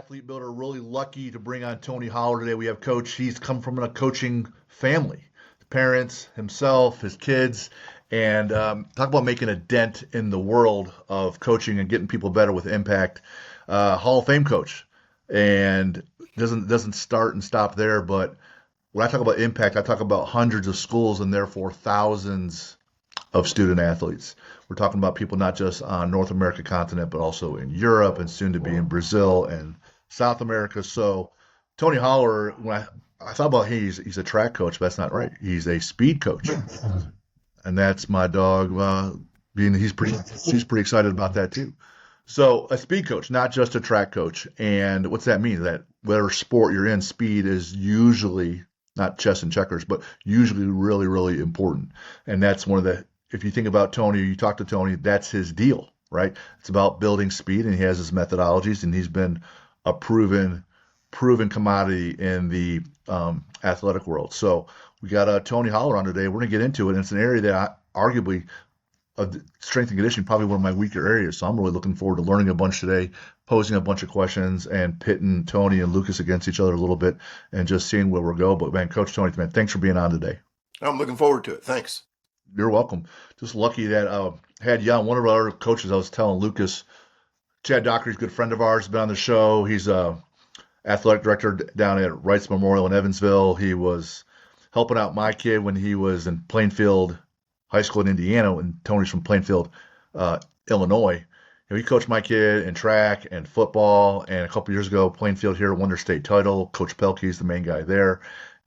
Athlete Builder. Really lucky to bring on Tony Holler today. We have Coach. He's come from a coaching family, parents, himself, his kids, and talk about making a dent in the world of coaching and getting people better with impact. Hall of Fame coach, and doesn't start and stop there. But when I talk about impact, I talk about hundreds of schools and therefore thousands of student athletes. We're talking about people not just on North America continent, but also in Europe and soon to be in Brazil and South America. So Tony Holler, when I thought about, hey, he's a track coach, but that's not right. He's a speed coach, and that's my dog. Being he's pretty excited about that too. So a speed coach, not just a track coach. And what's that mean? That whatever sport you're in, speed is usually not chess and checkers, but usually really, really important. And that's one of the, if you think about Tony, you talk to Tony, that's his deal, right? It's about building speed, and he has his methodologies, and he's been a proven commodity in the athletic world. So we got Tony Holler on today. We're going to get into it, and it's an area that arguably of strength and conditioning, probably one of my weaker areas. So I'm really looking forward to learning a bunch today, posing a bunch of questions, and pitting Tony and Lucas against each other a little bit, and just seeing where we'll go. But man, Coach Tony, man, thanks for being on today. I'm looking forward to it. Thanks. You're welcome. Just lucky that had you on. One of our other coaches, I was telling Lucas, Chad Dockery's a good friend of ours, been on the show. He's a athletic director down at Wrights Memorial in Evansville. He was helping out my kid when he was in Plainfield High School in Indiana, and Tony's from Plainfield, Illinois. He coached my kid in track and football, and a couple years ago, Plainfield here won their state title. Coach Pelkey's the main guy there.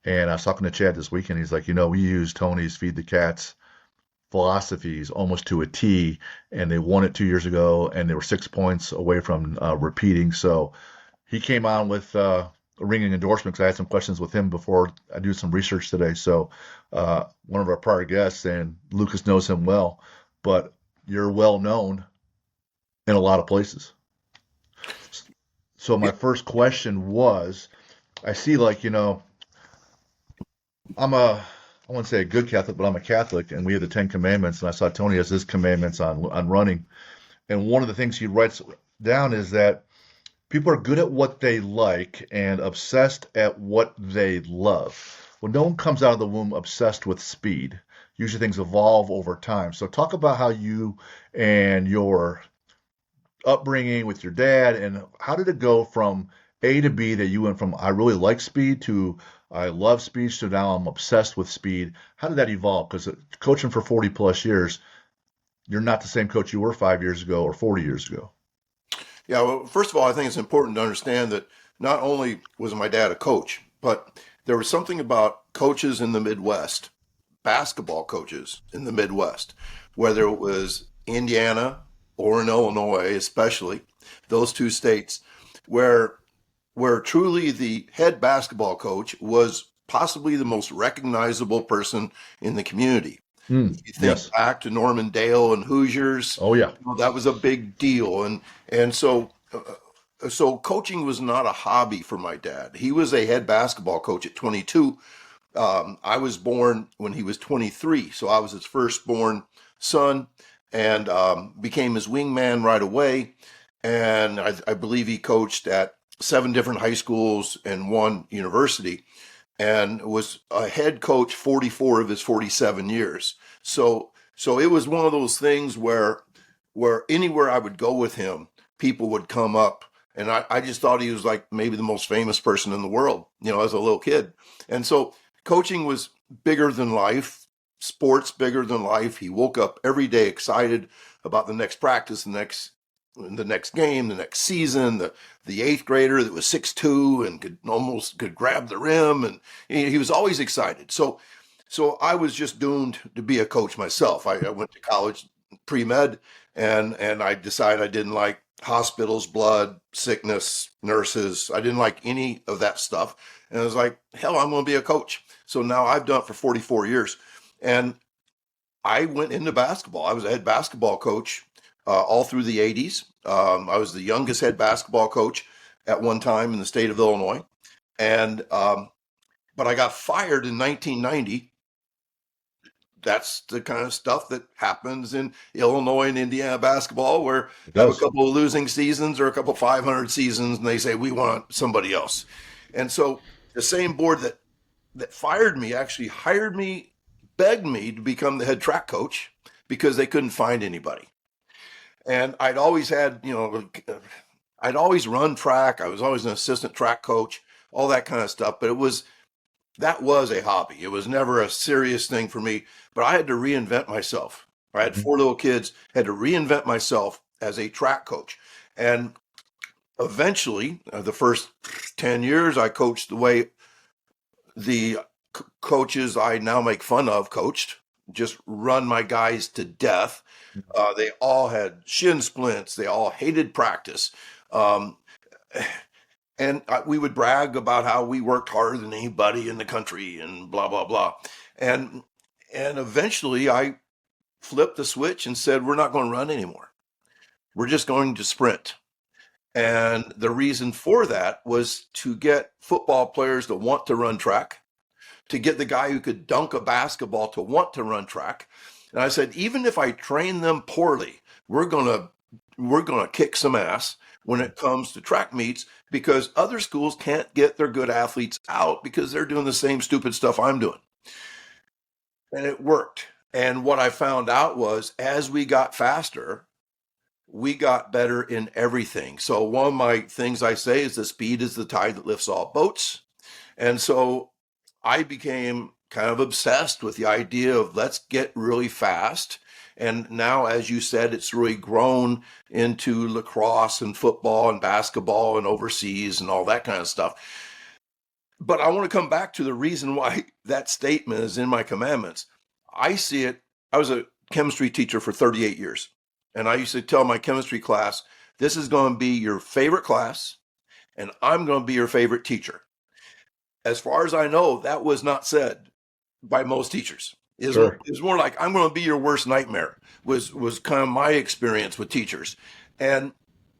And I was talking to Chad this weekend. He's like, we use Tony's Feed the Cats philosophies almost to a T, and they won it 2 years ago, and they were 6 points away from repeating. So he came on with a ringing endorsement, because I had some questions with him before I do some research today. So one of our prior guests, and Lucas knows him well, but you're well known in a lot of places. So my first question was, I see I wouldn't say a good Catholic, but I'm a Catholic, and we have the 10 Commandments, and I saw Tony has his commandments on running. And one of the things he writes down is that people are good at what they like and obsessed at what they love. Well, no one comes out of the womb obsessed with speed. Usually things evolve over time. So talk about how you and your upbringing with your dad, and how did it go from A to B, that you went from I really like speed to I love speed, so now I'm obsessed with speed. How did that evolve? Because coaching for 40 plus years, you're not the same coach you were 5 years ago or 40 years ago. Yeah, well, first of all, I think it's important to understand that not only was my dad a coach, but there was something about coaches in the Midwest, basketball coaches in the Midwest, whether it was Indiana or in Illinois, especially those two states, where truly the head basketball coach was possibly the most recognizable person in the community. You think Yes. back to Norman Dale and Hoosiers, Oh, yeah. that was a big deal. And so coaching was not a hobby for my dad. He was a head basketball coach at 22. I was born when he was 23, so I was his firstborn son, and became his wingman right away. And I believe he coached at 7 different high schools and 1 university, and was a head coach 44 of his 47 years. So it was one of those things where anywhere I would go with him, people would come up, and I just thought he was like maybe the most famous person in the world, as a little kid. And so coaching was bigger than life, sports bigger than life. He woke up every day excited about the next practice, the next game, the next season. The 8th grader that was 6'2" and could grab the rim, and he was always excited. So I was just doomed to be a coach myself. I went to college pre-med, and I decided I didn't like hospitals, blood, sickness, nurses. I didn't like any of that stuff. And I was like, hell, I'm going to be a coach. So now I've done it for 44 years. And I went into basketball. I was a head basketball coach all through the 80s. I was the youngest head basketball coach at one time in the state of Illinois. And but I got fired in 1990 that's the kind of stuff that happens in Illinois and Indiana basketball, where It have a does. couple of losing seasons or a couple 500 seasons, and they say we want somebody else. And so the same board that fired me actually hired me, begged me to become the head track coach because they couldn't find anybody. And I'd always had, I'd always run track. I was always an assistant track coach, all that kind of stuff. But that was a hobby. It was never a serious thing for me, but I had to reinvent myself. I had Mhm. 4 little kids, had to reinvent myself as a track coach. And eventually, the first 10 years, I coached the way the coaches I now make fun of coached, just run my guys to death. They all had shin splints. They all hated practice. Um, and we would brag about how we worked harder than anybody in the country and blah, blah, blah. And, and eventually I flipped the switch and said, we're not going to run anymore. We're just going to sprint. And the reason for that was to get football players to want to run track, to get the guy who could dunk a basketball to want to run track. And I said, even if I train them poorly, we're going to kick some ass when it comes to track meets, because other schools can't get their good athletes out because they're doing the same stupid stuff I'm doing. And it worked. And what I found out was, as we got faster, we got better in everything. So one of my things I say is the speed is the tide that lifts all boats. And so I became kind of obsessed with the idea of let's get really fast. And now, as you said, it's really grown into lacrosse and football and basketball and overseas and all that kind of stuff. But I want to come back to the reason why that statement is in my commandments. I see it. I was a chemistry teacher for 38 years. And I used to tell my chemistry class, this is going to be your favorite class, and I'm going to be your favorite teacher. As far as I know, that was not said by most teachers. Sure. It was more like, I'm going to be your worst nightmare, was kind of my experience with teachers. And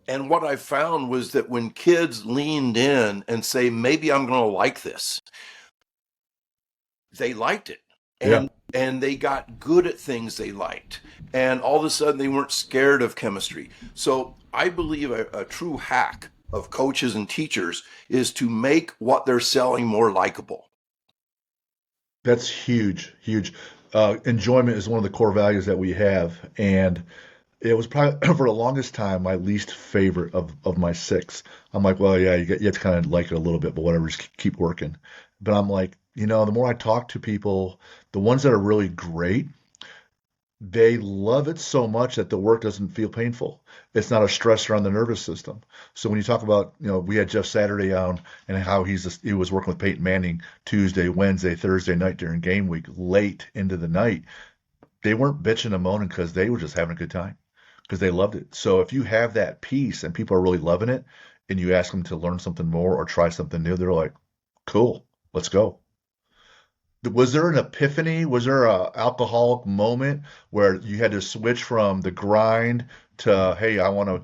and what I found was that when kids leaned in and say, maybe I'm going to like this, they liked it. Yeah. And they got good at things they liked. And all of a sudden they weren't scared of chemistry. So I believe a true hack of coaches and teachers is to make what they're selling more likable. That's huge, huge. Enjoyment is one of the core values that we have, and it was probably for the longest time my least favorite of my six. I'm like, well, yeah, you have to kind of like it a little bit, but whatever, just keep working. But I'm like, the more I talk to people, the ones that are really great, they love it so much that the work doesn't feel painful. It's not a stressor on the nervous system. So when you talk about, we had Jeff Saturday on and how he was working with Peyton Manning Tuesday, Wednesday, Thursday night during game week, late into the night. They weren't bitching and moaning because they were just having a good time because they loved it. So if you have that piece and people are really loving it, and you ask them to learn something more or try something new, they're like, cool, let's go. Was there an epiphany? Was there a alcoholic moment where you had to switch from the grind to, hey, I want to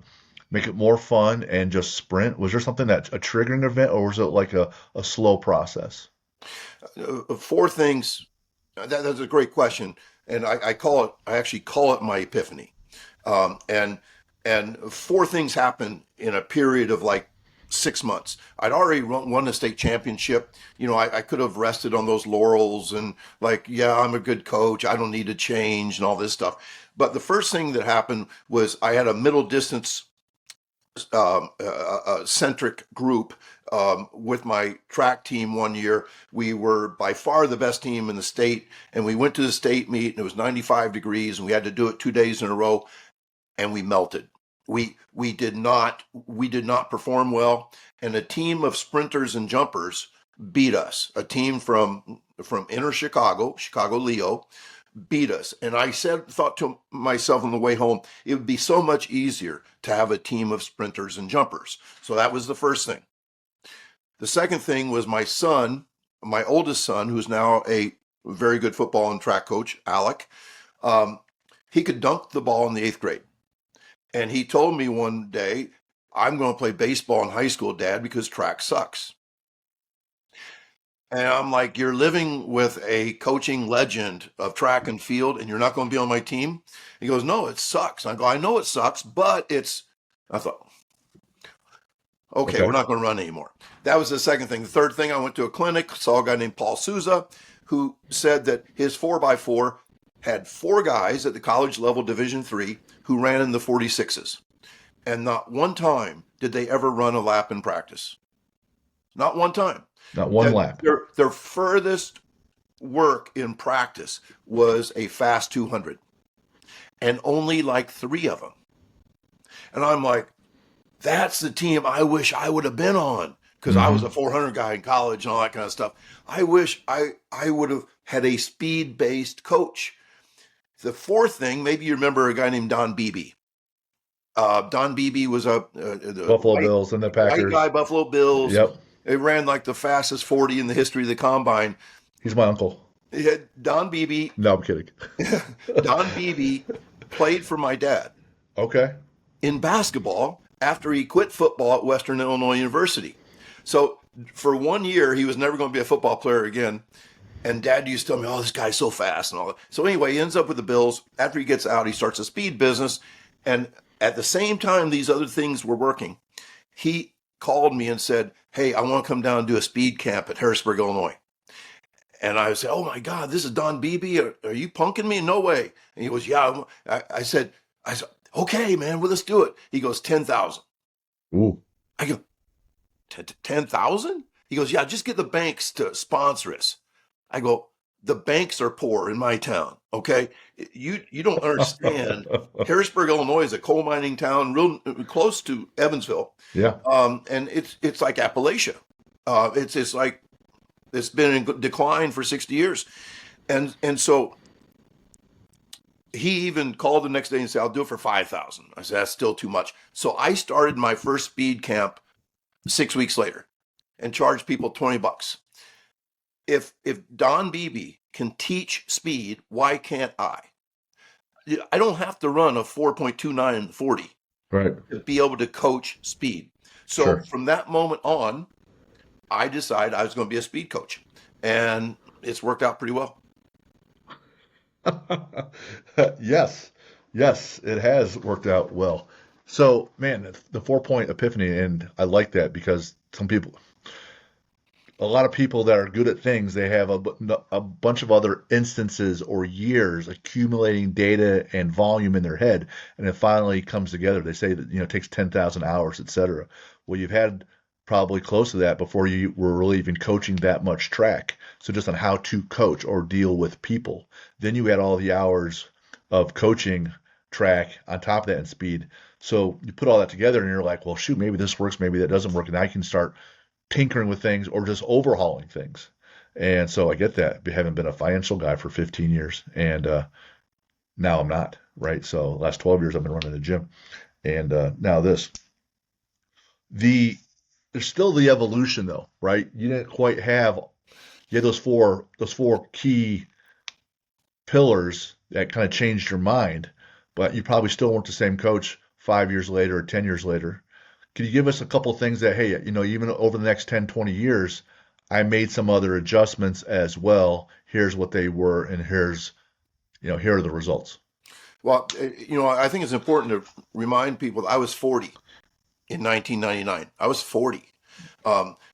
make it more fun and just sprint? Was there something that's a triggering event, or was it like a slow process? 4 things. That's a great question. And I actually call it my epiphany. Um, and and 4 things happened in a period of like 6 months. I'd already won the state championship. I could have rested on those laurels and like, yeah, I'm a good coach. I don't need to change and all this stuff. But the first thing that happened was I had a middle distance centric group with my track team one year. We were by far the best team in the state, and we went to the state meet, and it was 95 degrees, and we had to do it 2 days in a row, and we melted. We did not perform well, and a team of sprinters and jumpers beat us. A team from inner Chicago Leo, beat us. And thought to myself on the way home, it would be so much easier to have a team of sprinters and jumpers. So that was the first thing. The second thing was my son, my oldest son, who's now a very good football and track coach, Alec. Um, he could dunk the ball in the 8th grade. And he told me one day, I'm going to play baseball in high school, Dad, because track sucks. And I'm like, you're living with a coaching legend of track and field, and you're not going to be on my team? He goes, no, it sucks. I go, I know it sucks, but it's. I thought, okay, we're Okay. not going to run anymore. That was the second thing. The third thing, I went to a clinic, saw a guy named Paul Souza, who said that his 4x4 had four guys at the college level, Division III, who ran in the 46s. And not one time did they ever run a lap in practice. Not one time. Not one lap. Their furthest work in practice was a fast 200, and only like three of them. And I'm like, that's the team I wish I would have been on, because I was a Hmm. 400 guy in college and all that kind of stuff. I wish I would have had a speed based coach. The fourth thing, maybe you remember a guy named Don Beebe. Don Beebe was a Buffalo Bills and the white guy, Packers. Buffalo Bills. Yep. It ran like the fastest 40 in the history of the combine. He's my uncle. He had Don Beebe. No, I'm kidding. Don Beebe played for my dad Okay. in basketball after he quit football at Western Illinois University. So for 1 year, he was never going to be a football player again. And Dad used to tell me, "Oh, this guy's so fast," and all that. So anyway, he ends up with the Bills. After he gets out, he starts a speed business. And at the same time these other things were working, he called me and said, "Hey, I want to come down and do a speed camp at Harrisburg, Illinois." And I said, "Oh my God, this is Don Beebe. Are you punking me? No way." And he goes, "Yeah." I said, "Okay, man, well, let's do it." He goes, 10,000. Ooh. I go, 10,000? He goes, "Yeah, just get the banks to sponsor us." I go, "The banks are poor in my town. Okay. You don't understand. Harrisburg, Illinois is a coal mining town, real close to Evansville. Yeah. And it's like Appalachia. It's like, it's been in decline for 60 years. And so he even called the next day and said, "I'll do it for 5,000." I said, "That's still too much." So I started my first speed camp 6 weeks later and charged people $20. If Don Beebe can teach speed, why can't I? I don't have to run a 4.29 in the 40 Right. to be able to coach speed. So Sure. from that moment on, I decided I was going to be a speed coach, and it's worked out pretty well. Yes. Yes, it has worked out well. So, man, the 4 point epiphany, and I like that because a lot of people that are good at things, they have a bunch of other instances or years accumulating data and volume in their head, and it finally comes together. They say that, it takes 10,000 hours, etc. Well, you've had probably close to that before you were really even coaching that much track. So just on how to coach or deal with people. Then you had all the hours of coaching track on top of that and speed. So you put all that together and you're like, well, shoot, maybe this works, maybe that doesn't work, and I can start tinkering with things or just overhauling things. And so I get that. Having been a financial guy for 15 years, and now I'm not, right? So last 12 years I've been running the gym, and now this. The There's still the evolution though, right? You didn't quite have you had those four key pillars that kind of changed your mind, but you probably still weren't the same coach 5 years later or 10 years later. Can you give us a couple of things that, hey, even over the next 10, 20 years, I made some other adjustments as well. Here's what they were, and here are the results. Well, I think it's important to remind people that I was 40 in 1999. I was 40.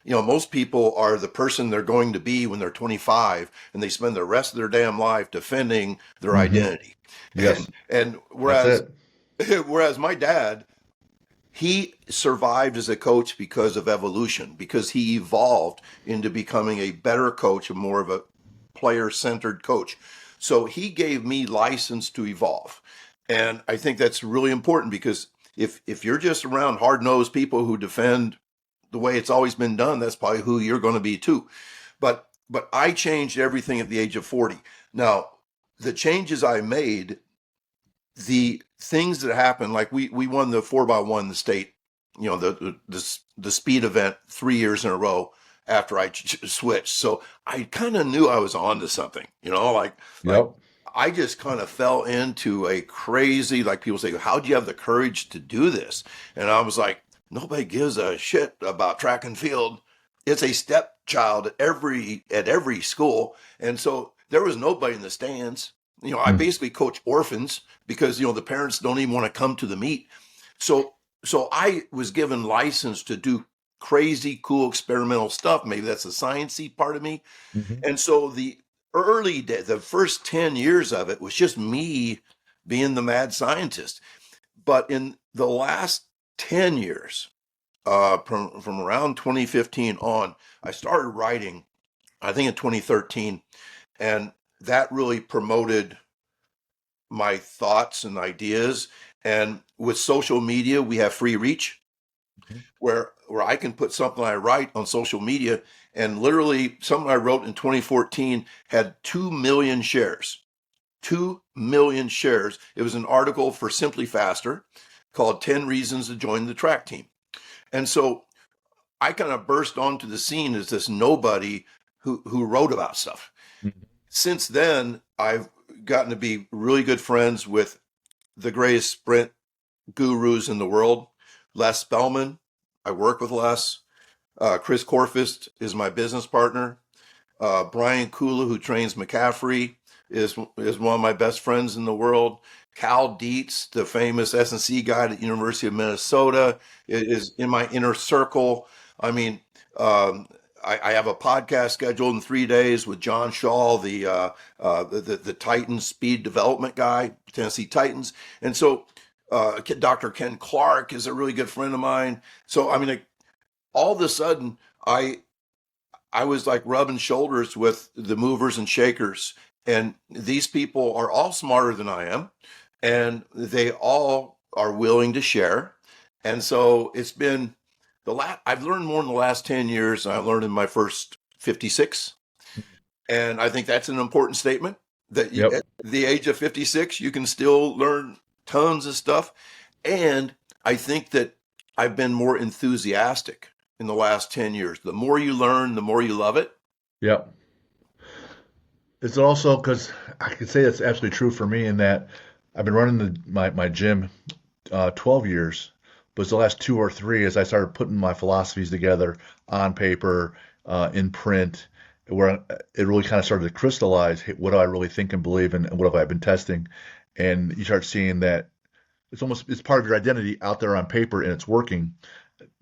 Most people are the person they're going to be when they're 25, and they spend the rest of their damn life defending their Hmm. identity. Yes, And that's whereas it. whereas my dad, he survived as a coach because of evolution, because he evolved into becoming a better coach, a more of a player centered coach. So he gave me license to evolve. And I think that's really important, because if you're just around hard nosed people who defend the way it's always been done, that's probably who you're going to be too. But I changed everything at the age of 40. Now, the changes I made, the things that happened, like we won the 4x1 in the state, the speed event 3 years in a row after I switched. So I kind of knew I was on to something, like Yep. I just kind of fell into a crazy, like people say, "How do you have the courage to do this?" And I was like, nobody gives a shit about track and field. It's a step child at every school, and so there was nobody in the stands. I Mm. basically coach orphans because the parents don't even want to come to the meet. So so I was given license to do crazy, cool, experimental stuff. Maybe that's the sciencey part of me. Mhm. And so the first 10 years of it was just me being the mad scientist. But in the last 10 years, from around 2015 on, I started writing, I think in 2013, and that really promoted my thoughts and ideas. And with social media, we have free reach Mhm. where I can put something I write on social media, and literally something I wrote in 2014 had 2 million shares. 2 million shares. It was an article for Simply Faster called 10 Reasons to Join the Track Team. And so I kind of burst onto the scene as this nobody who wrote about stuff. Mhm. Since then, I've gotten to be really good friends with the greatest sprint gurus in the world. Les Spellman, I work with Les. Chris Corfist is my business partner. Brian Kula, who trains McCaffrey, is one of my best friends in the world. Cal Dietz, the famous S&C guy at the University of Minnesota, is in my inner circle. I mean, um, I have a podcast scheduled in 3 days with John Shaw, the Titans speed development guy, Tennessee Titans, and so Dr. Ken Clark is a really good friend of mine. So I mean, like, all of a sudden, I was like rubbing shoulders with the movers and shakers. And these people are all smarter than I am, and they all are willing to share. And so it's been I've learned more in the last 10 years than I learned in my first 56. And I think that's an important statement that Yep. at the age of 56, you can still learn tons of stuff. And I think that I've been more enthusiastic in the last 10 years. The more you learn, the more you love it. Yep. It's also because I could say that's absolutely true for me in that I've been running my gym 12 years, but it's the last two or three as I started putting my philosophies together on paper, in print, where it really kind of started to crystallize, hey, what do I really think and believe, and what have I been testing? And you start seeing that it's part of your identity out there on paper and it's working.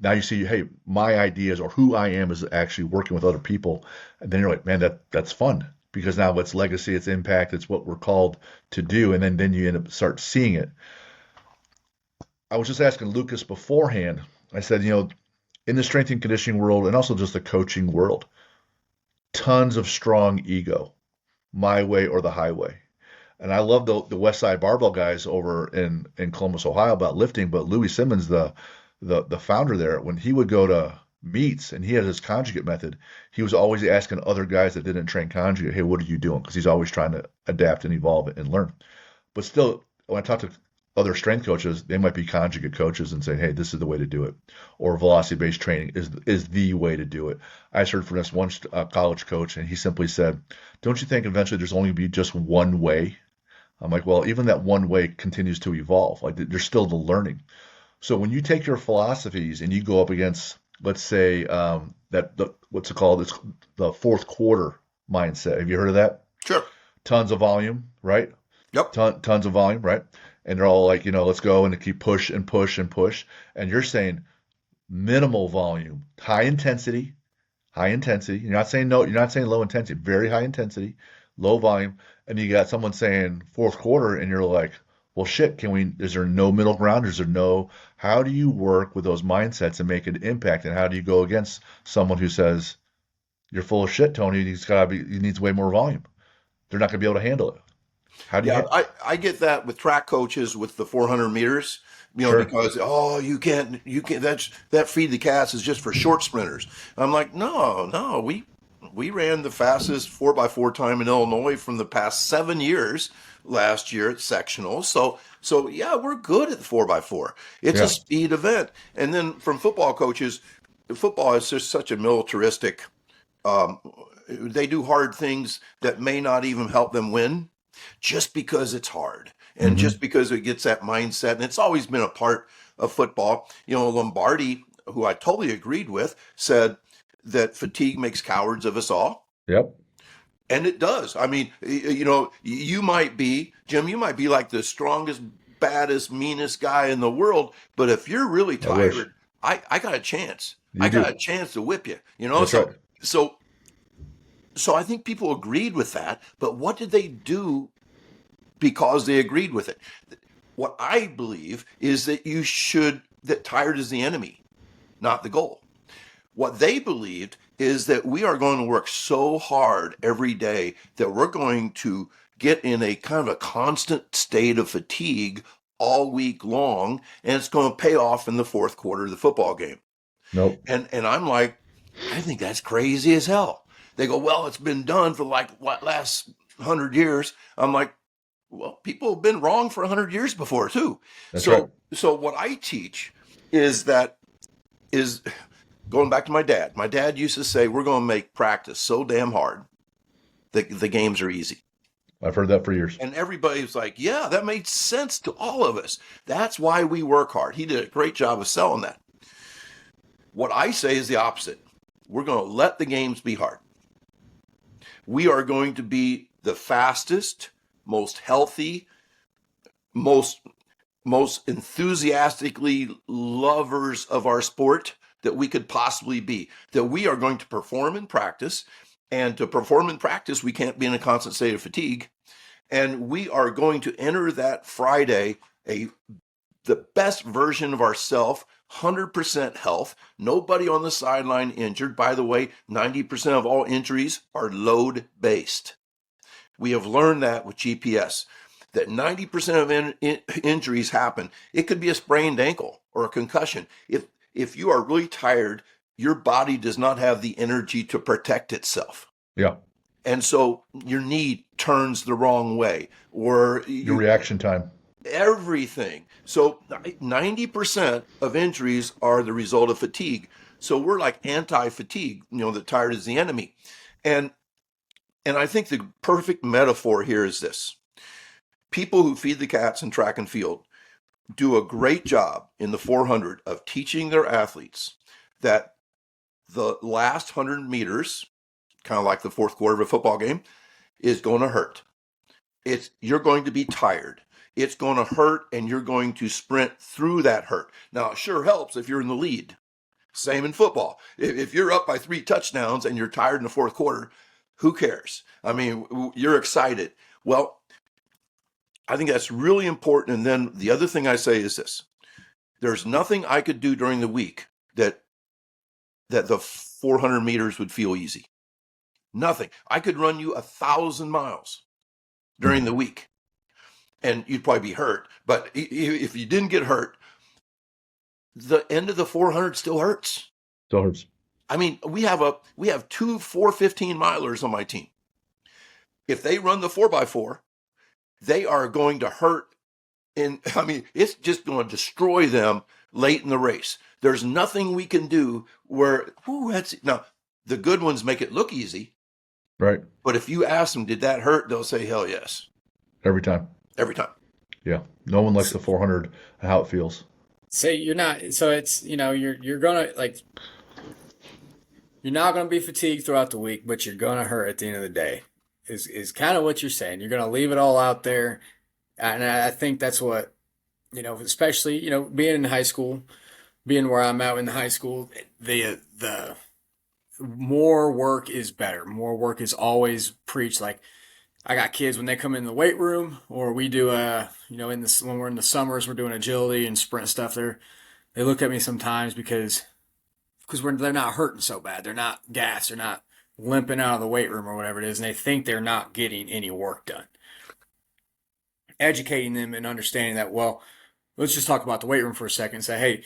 Now you see, hey, my ideas or who I am is actually working with other people, and then you're like, man, that's fun because now it's legacy, it's impact, it's what we're called to do, and then you end up start seeing it. I was just asking Lucas beforehand. I said, in the strength and conditioning world, and also just the coaching world, tons of strong ego, my way or the highway. And I love the West Side Barbell guys over in Columbus, Ohio, about lifting. But Louis Simmons, the founder there, when he would go to meets and he had his conjugate method, he was always asking other guys that didn't train conjugate, hey, what are you doing? Because he's always trying to adapt and evolve and learn. But still, when I talk to other strength coaches, they might be conjugate coaches and say, hey, this is the way to do it. Or velocity based training is the way to do it. I just heard from this one college coach, and he simply said, don't you think eventually there's only be just one way? I'm like, well, even that one way continues to evolve. Like there's still the learning. So when you take your philosophies and you go up against, let's say, what's it called? It's the fourth quarter mindset. Have you heard of that? Sure. Tons of volume, right? Yep. Tons of volume, right? And they're all like, let's go and keep push and push and push. And you're saying minimal volume, high intensity, high intensity. You're not saying no, you're not saying low intensity, very high intensity, low volume. And you got someone saying fourth quarter, and you're like, well, shit, is there no middle ground? Is there no, how do you work with those mindsets and make an impact? And how do you go against someone who says, you're full of shit, Tony, he needs way more volume? They're not going to be able to handle it. How do you, Yeah, I get that with track coaches with the 400 meters, sure. because you can't that feed the cats is just for short sprinters. I'm like, no, no, we ran the fastest 4x4 time in Illinois from the past 7 years last year at sectional. So yeah, we're good at the 4x4. It's a Yeah. speed event. And then from football coaches, football is just such a militaristic. Um, they do hard things that may not even help them win just because it's hard and Hmm. just because it gets that mindset. And it's always been a part of football. Lombardi, who I totally agreed with, said that fatigue makes cowards of us all. Yep. And it does. I mean, you know, you might be, Jim, you might be like the strongest, baddest, meanest guy in the world. But if you're really I wish. tired, I got a chance. You I got a do. chance to whip you, you know? That's right. So, so I think people agreed with that. But what did they do because they agreed with it? What I believe is that that tired is the enemy, not the goal. What they believed is that we are going to work so hard every day that we're going to get in a kind of a constant state of fatigue all week long, and it's going to pay off in the fourth quarter of the football game. Nope. And I'm like, I think that's crazy as hell. They go, well, it's been done for like what last 100 years. I'm like, well, people have been wrong for 100 years before too. That's right. So what I teach is that is going back to my dad. My dad used to say, we're going to make practice so damn hard that the games are easy. I've heard that for years. And everybody was like, yeah, that made sense to all of us. That's why we work hard. He did a great job of selling that. What I say is the opposite. We're going to let the games be hard. We are going to be the fastest, most healthy, most enthusiastically lovers of our sport that we could possibly be. That we are going to perform in practice. And to perform in practice, we can't be in a constant state of fatigue. And we are going to enter that Friday the best version of ourselves, 100% health, nobody on the sideline injured. By the way, 90% of all injuries are load-based. We have learned that with GPS, that 90% of injuries happen. It could be a sprained ankle or a concussion. If you are really tired, your body does not have the energy to protect itself. Yeah. And so your knee turns the wrong way, or Your reaction time. everything. So 90% of injuries are the result of fatigue. So we're like anti-fatigue, you know, that tired is the enemy. And I think the perfect metaphor here is this. People who feed the cats in track and field do a great job in the 400 of teaching their athletes that the last 100 meters, kind of like the fourth quarter of a football game, is going to hurt. You're going to be tired. It's going to hurt, and you're going to sprint through that hurt. Now, it sure helps if you're in the lead. Same in football. If you're up by 3 touchdowns and you're tired in the fourth quarter, who cares? I mean, you're excited. Well, I think that's really important. And then the other thing I say is this. There's nothing I could do during the week that the 400 meters would feel easy. Nothing. I could run you 1,000 miles during the week, and you'd probably be hurt. But if you didn't get hurt, the end of the 400 still hurts. Still hurts. I mean, we have 2 4:15 milers on my team. If they run the 4x4, they are going to hurt. It's just going to destroy them late in the race. There's nothing we can do now the good ones make it look easy. Right. But if you ask them, did that hurt? They'll say, hell yes. Every time. Every time. Yeah. No one likes the 400 and how it feels. So you're not, so it's, you're going to like, you're not going to be fatigued throughout the week, but you're going to hurt at the end of the day is kind of what you're saying. You're going to leave it all out there. And I think that's what, especially, being in high school, being where I'm at in high school, the more work is better. More work is always preached. Like I got kids when they come in the weight room, or we do when we're in the summers, we're doing agility and sprint stuff. They look at me sometimes because they're not hurting so bad. They're not gassed. They're not limping out of the weight room or whatever it is, and they think they're not getting any work done. Educating them and understanding that, well, let's just talk about the weight room for a second and say, hey,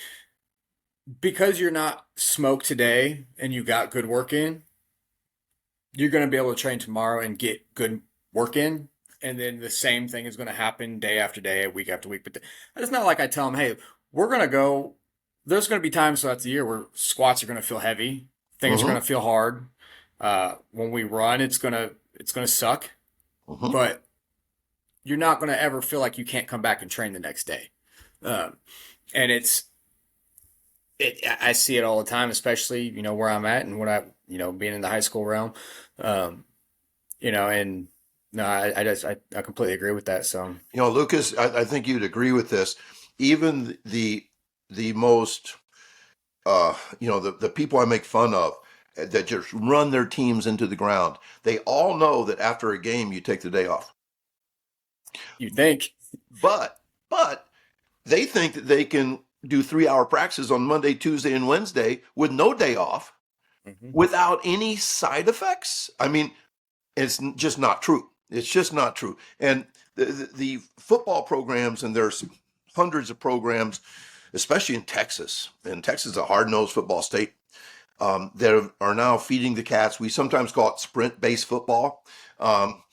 because you're not smoked today and you got good work in, you're going to be able to train tomorrow and get good work in. And then the same thing is going to happen day after day, week after week. But it's not like I tell them, hey, we're going to go. There's going to be times throughout the year where squats are going to feel heavy. Things are going to feel hard. When we run, it's going to suck. But you're not going to ever feel like you can't come back and train the next day. And I see it all the time, especially, where I'm at and what being in the high school realm. Um, and no, I completely agree with that. So, Lucas, I think you'd agree with this. Even the most the people I make fun of that just run their teams into the ground, they all know that after a game you take the day off. you think. But they think that they can do 3 hour practices on Monday, Tuesday, and Wednesday with no day off Mhm. without any side effects. I mean, it's just not true. It's just not true. And the football programs, and there's hundreds of programs, especially in Texas. And Texas is a hard-nosed football state. That are now feeding the cats. We sometimes call it sprint-based football, um,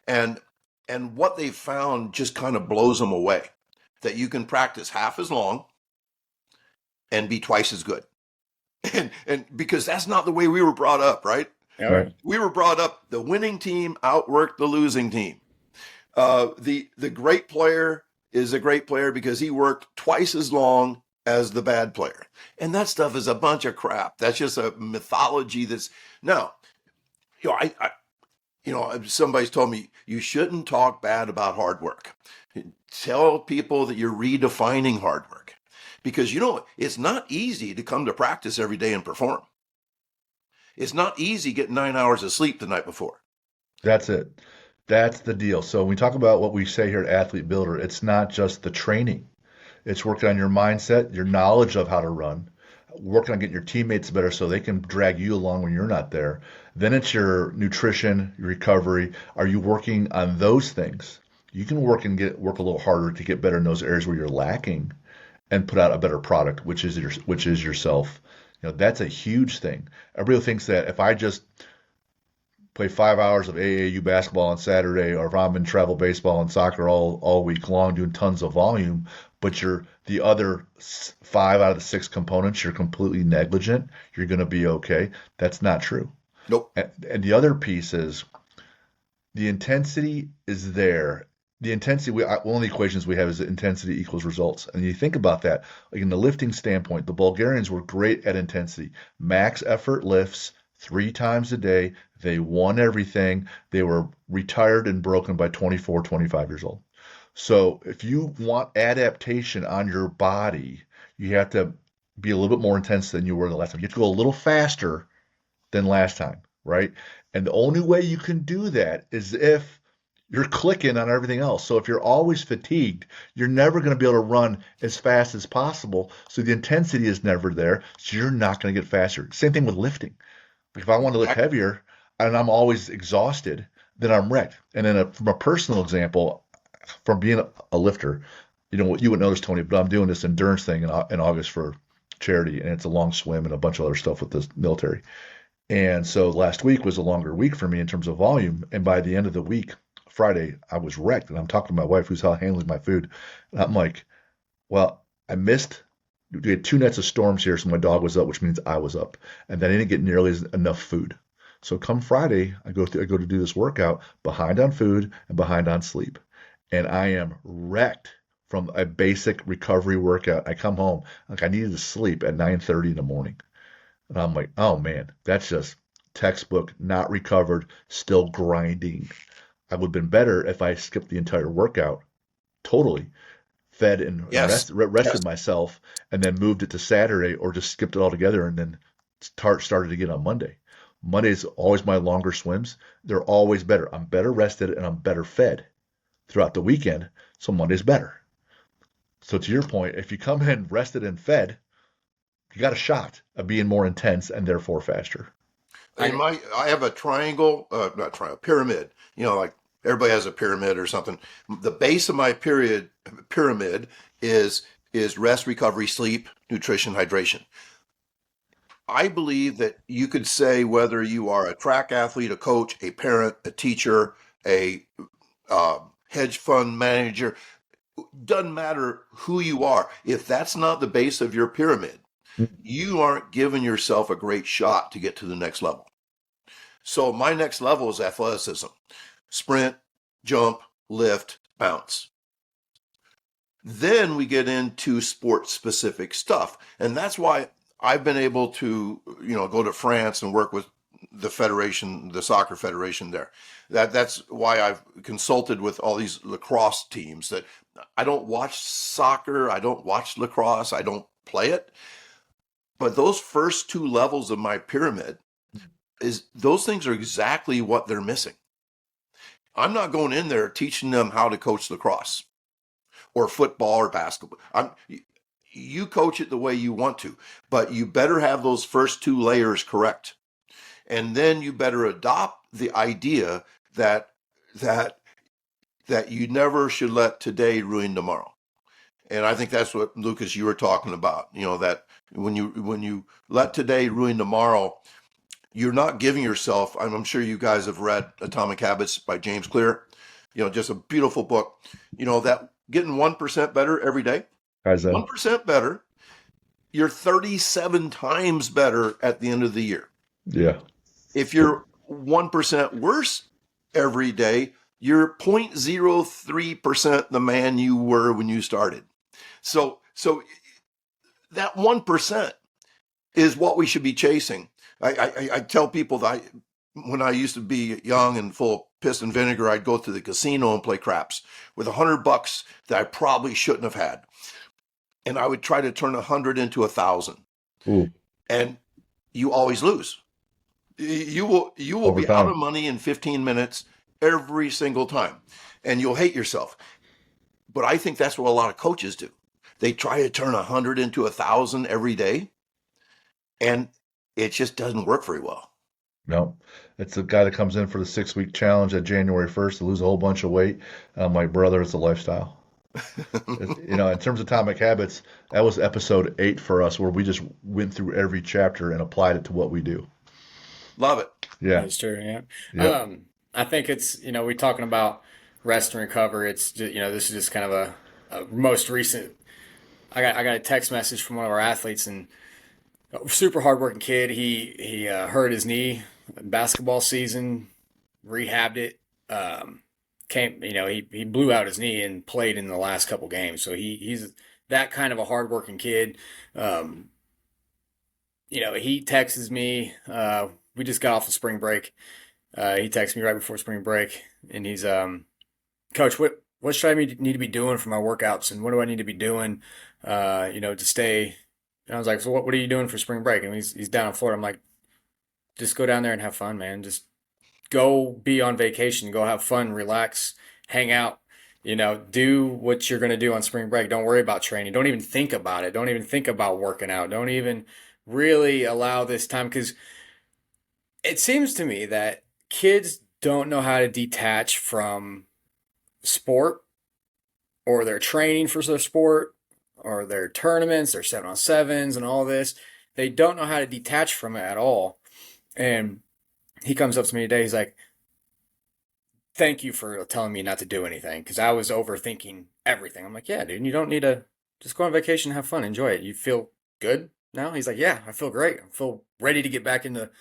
and and what they've found just kind of blows them away. That you can practice half as long and be twice as good, and because that's not the way we were brought up, right? Right. We were brought up the winning team outworked the losing team. The great player is a great player because he worked twice as long as the bad player, and that stuff is a bunch of crap. That's just a mythology. That's now, somebody's told me you shouldn't talk bad about hard work. Tell people that you're redefining hard work, because it's not easy to come to practice every day and perform. It's not easy getting 9 hours of sleep the night before. That's it. That's the deal. So when we talk about what we say here at Athlete Builder, it's not just the training. It's working on your mindset, your knowledge of how to run, working on getting your teammates better so they can drag you along when you're not there. Then it's your nutrition, your recovery. Are you working on those things? You can work a little harder to get better in those areas where you're lacking and put out a better product, which is yourself. That's a huge thing. Everybody thinks that if I just play 5 hours of AAU basketball on Saturday, or if I'm in travel baseball and soccer all week long doing tons of volume, but you're the other 5 out of the 6 components, you're completely negligent, you're going to be okay. That's not true. Nope. And the other piece is the intensity is there. The intensity, one of the equations we have is that intensity equals results. And you think about that, like in the lifting standpoint, the Bulgarians were great at intensity. Max effort lifts 3 times a day. They won everything. They were retired and broken by 24, 25 years old. So if you want adaptation on your body, you have to be a little bit more intense than you were the last time. You have to go a little faster than last time, right? And the only way you can do that is if you're clicking on everything else. So if you're always fatigued, you're never going to be able to run as fast as possible. So the intensity is never there. So you're not going to get faster. Same thing with lifting. Like if I want to lift heavier and I'm always exhausted, then I'm wrecked. And then from a personal example, from being a lifter, you wouldn't know this, Tony, but I'm doing this endurance thing in August for charity, and it's a long swim and a bunch of other stuff with the military. And so last week was a longer week for me in terms of volume. And by the end of the week, Friday, I was wrecked. And I'm talking to my wife who's handling my food. And I'm like, well, I missed. We had 2 nights of storms here, so my dog was up, which means I was up. And then I didn't get nearly enough food. So come Friday, I go to do this workout behind on food and behind on sleep. And I am wrecked from a basic recovery workout. I come home, like I needed to sleep at 9:30 in the morning. And I'm like, oh man, that's just textbook, not recovered, still grinding. I would have been better if I skipped the entire workout totally, fed and Yes. rested myself, and then moved it to Saturday, or just skipped it altogether and then started again on Monday. Monday's always my longer swims. They're always better. I'm better rested and I'm better fed throughout the weekend, so Monday's better. So to your point, if you come in rested and fed, you got a shot of being more intense and therefore faster. I have a triangle, not triangle, pyramid. Like everybody has a pyramid or something. The base of my pyramid is rest, recovery, sleep, nutrition, hydration. I believe that you could say whether you are a track athlete, a coach, a parent, a teacher, a hedge fund manager, doesn't matter who you are. If that's not the base of your pyramid, you aren't giving yourself a great shot to get to the next level. So my next level is athleticism: sprint, jump, lift, bounce. Then we get into sport specific stuff. And that's why I've been able to, go to France and work with the federation, the soccer federation there. That's why I've consulted with all these lacrosse teams. That I don't watch soccer, I don't watch lacrosse, I don't play it. But those first two levels of my pyramid is those things are exactly what they're missing. I'm not going in there teaching them how to coach lacrosse or football or basketball. You coach it the way you want to, but you better have those first two layers correct. And then you better adopt the idea that that that you never should let today ruin tomorrow. And I think that's what, Lucas, you were talking about. That when you let today ruin tomorrow, you're not giving yourself. I'm sure you guys have read Atomic Habits by James Clear. Just a beautiful book. That getting 1% better every day, Kaizen. 1% better, you're 37 times better at the end of the year. Yeah. If you're 1% worse every day, you're 0.03% the man you were when you started. So that 1% is what we should be chasing. I tell people that when I used to be young and full of piss and vinegar, I'd go to the casino and play craps with $100 that I probably shouldn't have had. And I would try to turn 100 into 1,000. Ooh. And you always lose. You will Over be time. out of money in 15 minutes every single time, and you'll hate yourself. But I think that's what a lot of coaches do. They try to turn 100 into 1,000 every day, and it just doesn't work very well. No, it's the guy that comes in for the 6-week challenge at January 1st to lose a whole bunch of weight. My brother, it's a lifestyle. In terms of Atomic Habits, that was episode 8 for us, where we just went through every chapter and applied it to what we do. Love it. Yeah. That's true. Yeah. Yep. I think it's, we're talking about rest and recover. It's just, this is just kind of a most recent. I got a text message from one of our athletes, and a super hardworking kid. He hurt his knee in basketball season, rehabbed it. He blew out his knee and played in the last couple games. So he's that kind of a hardworking kid. He texts me. We just got off the spring break. He texted me right before spring break, and he's, Coach, what should I need to be doing for my workouts, and what do I need to be doing, to stay? And I was like, so what are you doing for spring break? And he's down in Florida. I'm like, just go down there and have fun, man. Just go be on vacation, go have fun, relax, hang out. Do what you're going to do on spring break. Don't worry about training. Don't even think about it. Don't even think about working out. Don't even really allow this time, because it seems to me that kids don't know how to detach from sport or their training for their sport or their tournaments, their 7-on-7s and all this. They don't know how to detach from it at all. And he comes up to me today. He's like, thank you for telling me not to do anything, because I was overthinking everything. I'm like, yeah, dude, you don't need to just go on vacation, have fun, enjoy it. You feel good now? He's like, yeah, I feel great. I feel ready to get back into it.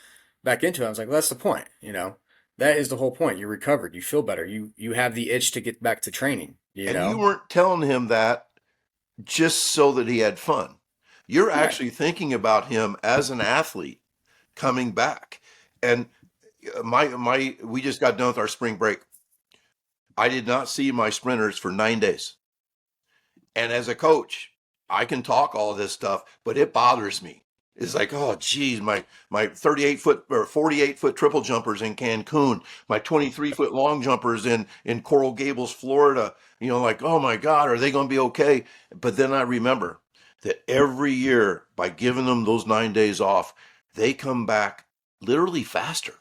I was like, well, that's the point. That is the whole point. You're recovered. You feel better. You have the itch to get back to training. And you weren't telling him that just so that he had fun. You're Right. actually thinking about him as an athlete coming back. And we just got done with our spring break. I did not see my sprinters for 9 days. And as a coach, I can talk all this stuff, but it bothers me. It's like, oh, geez, my 38-foot or 48-foot triple jumpers in Cancun, my 23-foot long jumpers in Coral Gables, Florida. Like, oh my God, are they going to be okay? But then I remember that every year, by giving them those 9 days off, they come back literally faster.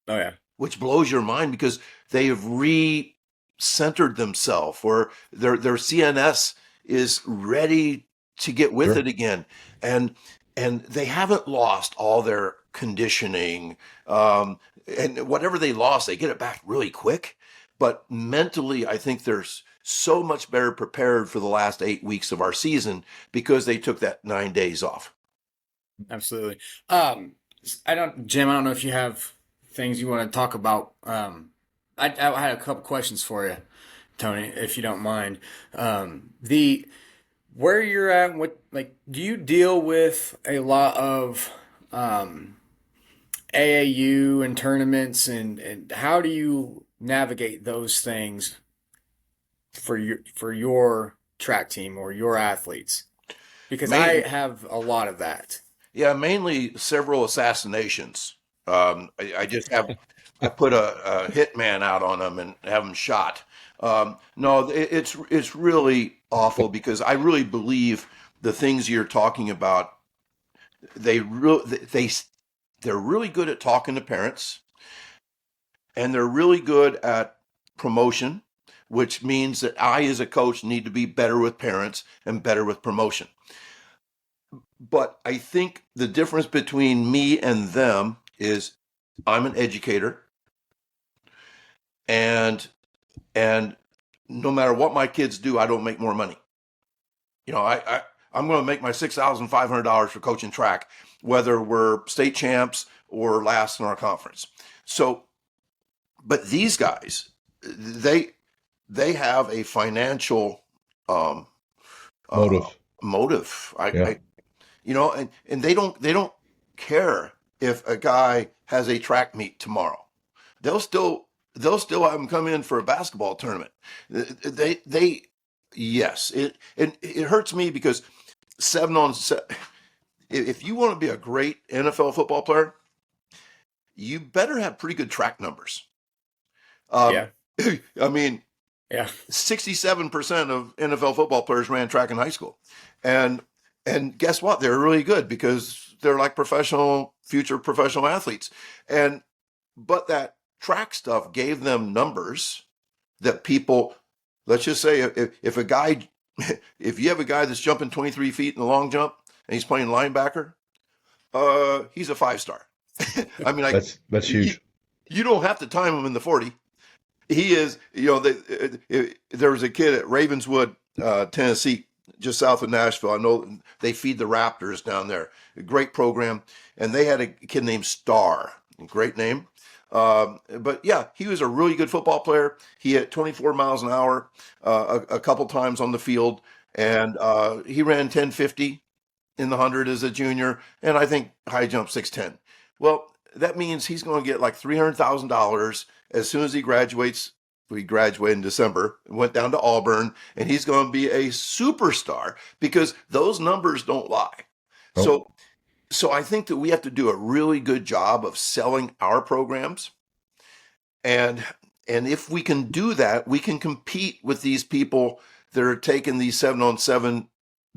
Oh yeah. Which blows your mind, because they have re-centered themselves, or their CNS is ready to get with Sure. it again, and they haven't lost all their conditioning, and whatever they lost, they get it back really quick. But mentally, I think they're so much better prepared for the last 8 weeks of our season because they took that 9 days off. Absolutely. Jim, I don't know if you have things you want to talk about. I had a couple questions for you, Tony, if you don't mind. where you're at, what like do you deal with a lot of um, AAU and tournaments, and how do you navigate those things for your track team or your athletes? Because I Main, have a lot of that. yeah, mainly several assassinations. I just have I put a hitman out on them and have them shot. No, it's really awful because I really believe the things you're talking about. They they're really good at talking to parents, and they're really good at promotion, which means that I, as a coach, need to be better with parents and better with promotion. But I think the difference between me and them is I'm an educator, and and no matter what my kids do, I don't make more money. You know, I'm going to make my $6,500 for coaching track, whether we're state champs or last in our conference. So, but these guys, they they have a financial um, uh, Motive. motive. Yeah. You know, and they don't care if a guy has a track meet tomorrow. They'll still they'll still have him come in for a basketball tournament. They yes, it hurts me because 7 on 7. If you want to be a great NFL football player, you better have pretty good track numbers. Um, Yeah, I mean, yeah, 67% of NFL football players ran track in high school. And and guess what? They're really good because they're like future professional athletes. And but that track stuff gave them numbers that people, let's just say if a guy if you have a guy that's jumping 23 feet in the long jump and he's playing linebacker, he's a 5 star. I mean, That's you, huge. you don't have to time him in the 40. He is, you know, there was a kid at Ravenswood, Tennessee, just south of Nashville. I know they feed the Raptors down there. A great program. And they had a kid named Star. Great name. But yeah, he was a really good football player. He hit 24 miles an hour a couple times on the field. And he ran 10.50 in the 100 as a junior. And I think high jump 6'10". Well, that means he's going to get like $300,000 as soon as he graduates. We graduated in December, went down to Auburn, and he's going to be a superstar because those numbers don't lie. Nope. So I think that we have to do a really good job of selling our programs, and and if we can do that, we can compete with these people that are taking these 7 on 7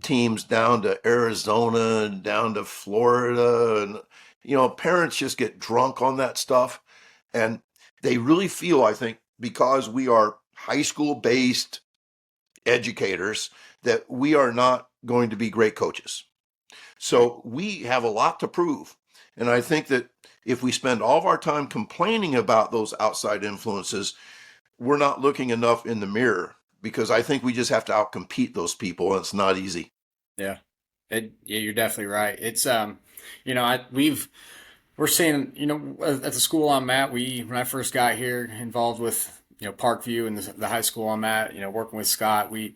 teams down to Arizona and down to Florida, and parents just get drunk on that stuff, and they really feel, I think, because we are high school based educators, that we are not going to be great coaches. So we have a lot to prove. And I think that if we spend all of our time complaining about those outside influences, we're not looking enough in the mirror, because I think we just have to outcompete those people, and it's not easy. yeah. Yeah, you're definitely right. It's you know, we're seeing, at the school I'm at, when I first got here, involved with, Parkview and the high school I'm at, working with Scott, the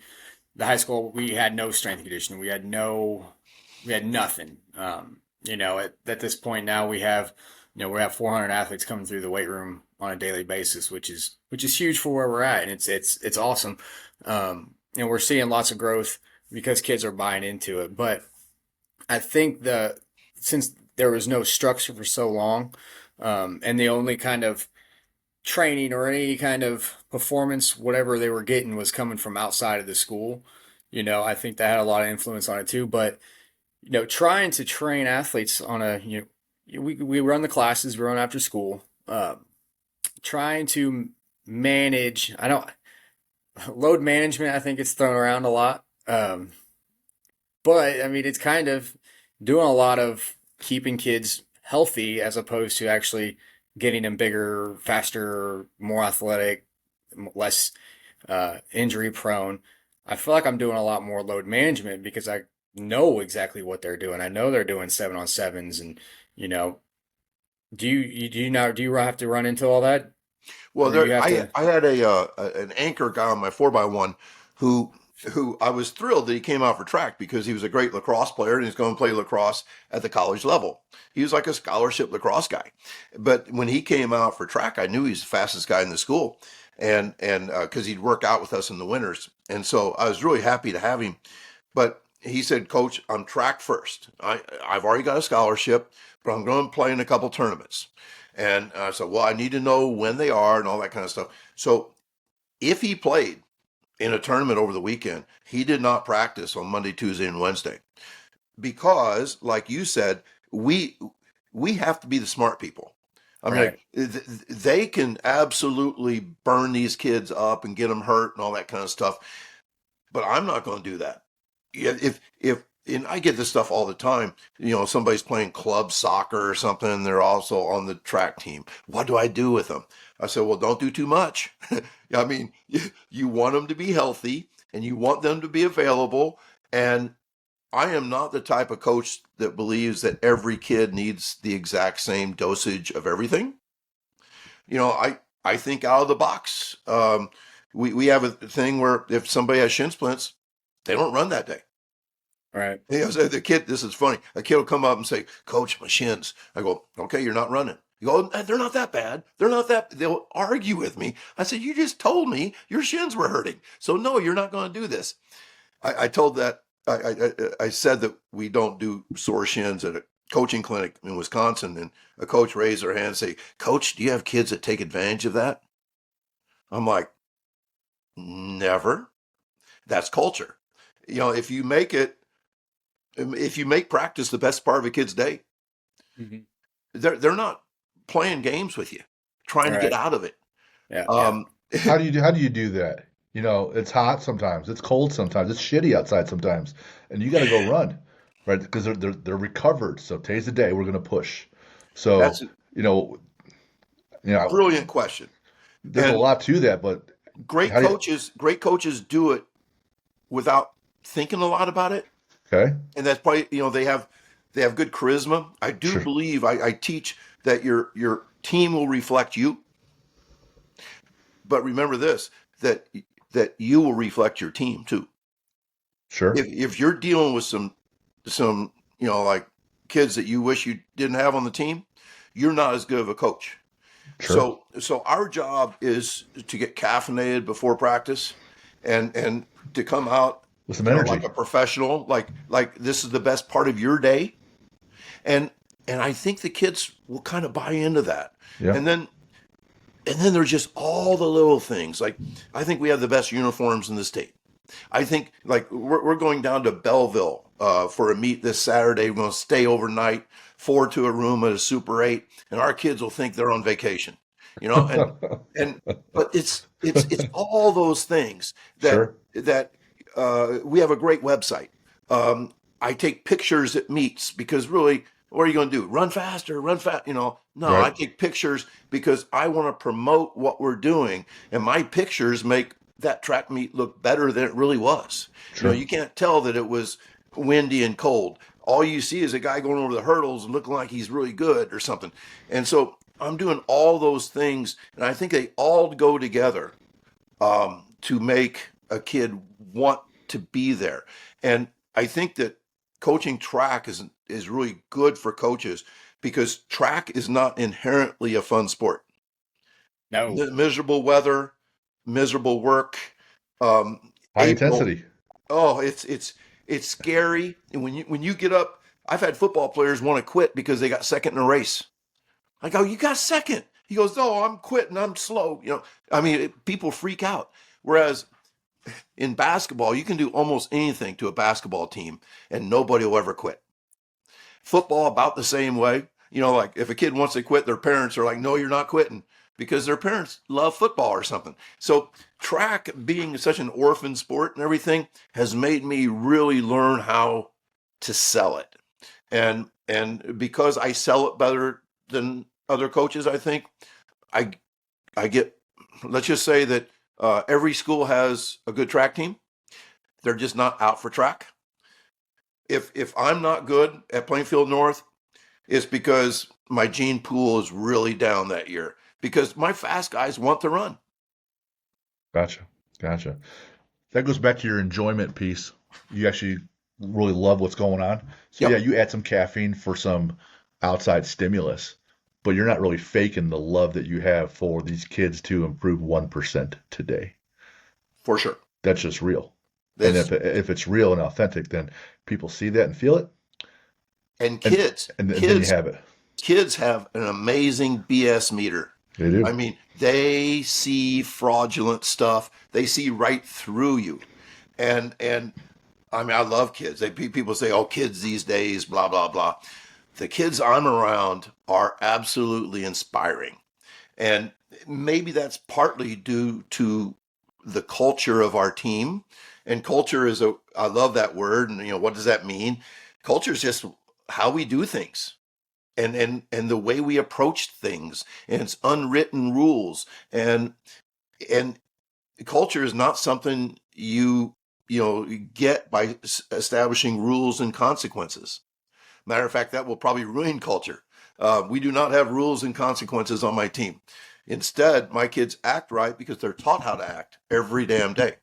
high school, we had no strength and conditioning. We had nothing. At this point now we have 400 athletes coming through the weight room on a daily basis, which is huge for where we're at. And it's awesome. We're seeing lots of growth because kids are buying into it. But I think since there was no structure for so long, and the only kind of training or any kind of performance, whatever they were getting, was coming from outside of the school. I think that had a lot of influence on it too. But trying to train athletes on we run the classes, we run after school. Trying to manage, I don't load management. I think it's thrown around a lot. But I mean, it's kind of doing a lot of keeping kids healthy as opposed to actually getting them bigger, faster, more athletic, less injury prone. I feel like I'm doing a lot more load management because I know exactly what they're doing. I know they're doing 7 on 7s, and you know, do you have to run into all that, Well, or you have to? I had an anchor guy on my 4x1 who who I was thrilled that he came out for track because he was a great lacrosse player and he's going to play lacrosse at the college level. He was like a scholarship lacrosse guy. But when he came out for track, I knew he's the fastest guy in the school, and because he'd work out with us in the winters. And so I was really happy to have him. But he said, Coach, I'm track first. I've already got a scholarship, but I'm going to play in a couple tournaments. And I said, well, I need to know when they are and all that kind of stuff. So if he played in a tournament over the weekend, he did not practice on Monday, Tuesday, and Wednesday because, like you said, we we have to be the smart people. I mean, Right. like, they can absolutely burn these kids up and get them hurt and all that kind of stuff. But I'm not going to do that. Yeah, if and I get this stuff all the time. Somebody's playing club soccer or something, and they're also on the track team. What do I do with them? I said, well, don't do too much. I mean, you want them to be healthy and you want them to be available. And I am not the type of coach that believes that every kid needs the exact same dosage of everything. I think out of the box. We have a thing where if somebody has shin splints, they don't run that day. Right. So the kid, this is funny. A kid will come up and say, Coach, my shins. I go, okay, you're not running. You go, they're not that bad. They're not that. They'll argue with me. I said, you just told me your shins were hurting. So no, you're not going to do this. I told that, I said that we don't do sore shins at a coaching clinic in Wisconsin. And a coach raised her hand and say, Coach, do you have kids that take advantage of that? I'm like, never. That's culture. If you make practice the best part of a kid's day, Hmm. they're not playing games with you, trying to get Right. out of it. Yeah. Yeah. Um, How do you do that? It's hot sometimes, it's cold sometimes, it's shitty outside sometimes, and you got to go run, right? Because they're recovered. So today's the day we're gonna push. that's So a you know, you know, brilliant question. there's a And lot to that, but how do you? great coaches do it without thinking a lot about it. Okay, And that's probably, they have good charisma. I do sure, believe I teach that your team will reflect you, but remember this, that you will reflect your team too. sure, If you're dealing with some like kids that you wish you didn't have on the team, you're not as good of a coach. sure. So our job is to get caffeinated before practice and to come out, With some like energy. a professional, like this is the best part of your day. And and I think the kids will kind of buy into that. Yeah. And then there's just all the little things. Like I think we have the best uniforms in the state. I think like we're going down to Belleville for a meet this Saturday. We're going to stay overnight, four to a room at a Super 8, and our kids will think they're on vacation. You know, and and but it's all those things that Sure. that we have a great website. I take pictures at meets because really, what are you going to do? Run faster, run fast. No, I Right. take pictures because I want to promote what we're doing, and my pictures make that track meet look better than it really was. Sure. You can't tell that it was windy and cold. All you see is a guy going over the hurdles and looking like he's really good or something. And so I'm doing all those things, and I think they all go together to make a kid want to be there. And I think that coaching track is really good for coaches because track is not inherently a fun sport. No. Miserable weather, miserable work. High April. intensity. Oh, it's scary. And when you get up, I've had football players want to quit because they got second in a race. I go, you got second. He goes, no, I'm quitting. I'm slow. I mean, people freak out. Whereas in basketball, you can do almost anything to a basketball team and nobody will ever quit. Football, about the same way. Like if a kid wants to quit, their parents are like, no, you're not quitting because their parents love football or something. So track being such an orphan sport and everything has made me really learn how to sell it. And because I sell it better than other coaches, I think I I get, let's just say that every school has a good track team. They're just not out for track. If I'm not good at Plainfield North, it's because my gene pool is really down that year because my fast guys want to run. Gotcha. Gotcha. That goes back to your enjoyment piece. You actually really love what's going on. So yeah, Yep, you add some caffeine for some outside stimulus, but you're not really faking the love that you have for these kids to improve 1% today. for sure. That's just real. And This if it's real and authentic, then people see that and feel it, and and kids, and then you kids, have it. kids have an amazing BS meter. They I do. mean, they see fraudulent stuff. They see right through you. And I mean, I love kids. People say, "Oh, kids these days, blah blah blah." The kids I'm around are absolutely inspiring. And maybe that's partly due to the culture of our team. And culture is I love that word. And, what does that mean? Culture is just how we do things and the way we approach things. And it's unwritten rules. And culture is not something you get by establishing rules and consequences. Matter of fact, that will probably ruin culture. We do not have rules and consequences on my team. Instead, my kids act right because they're taught how to act every damn day.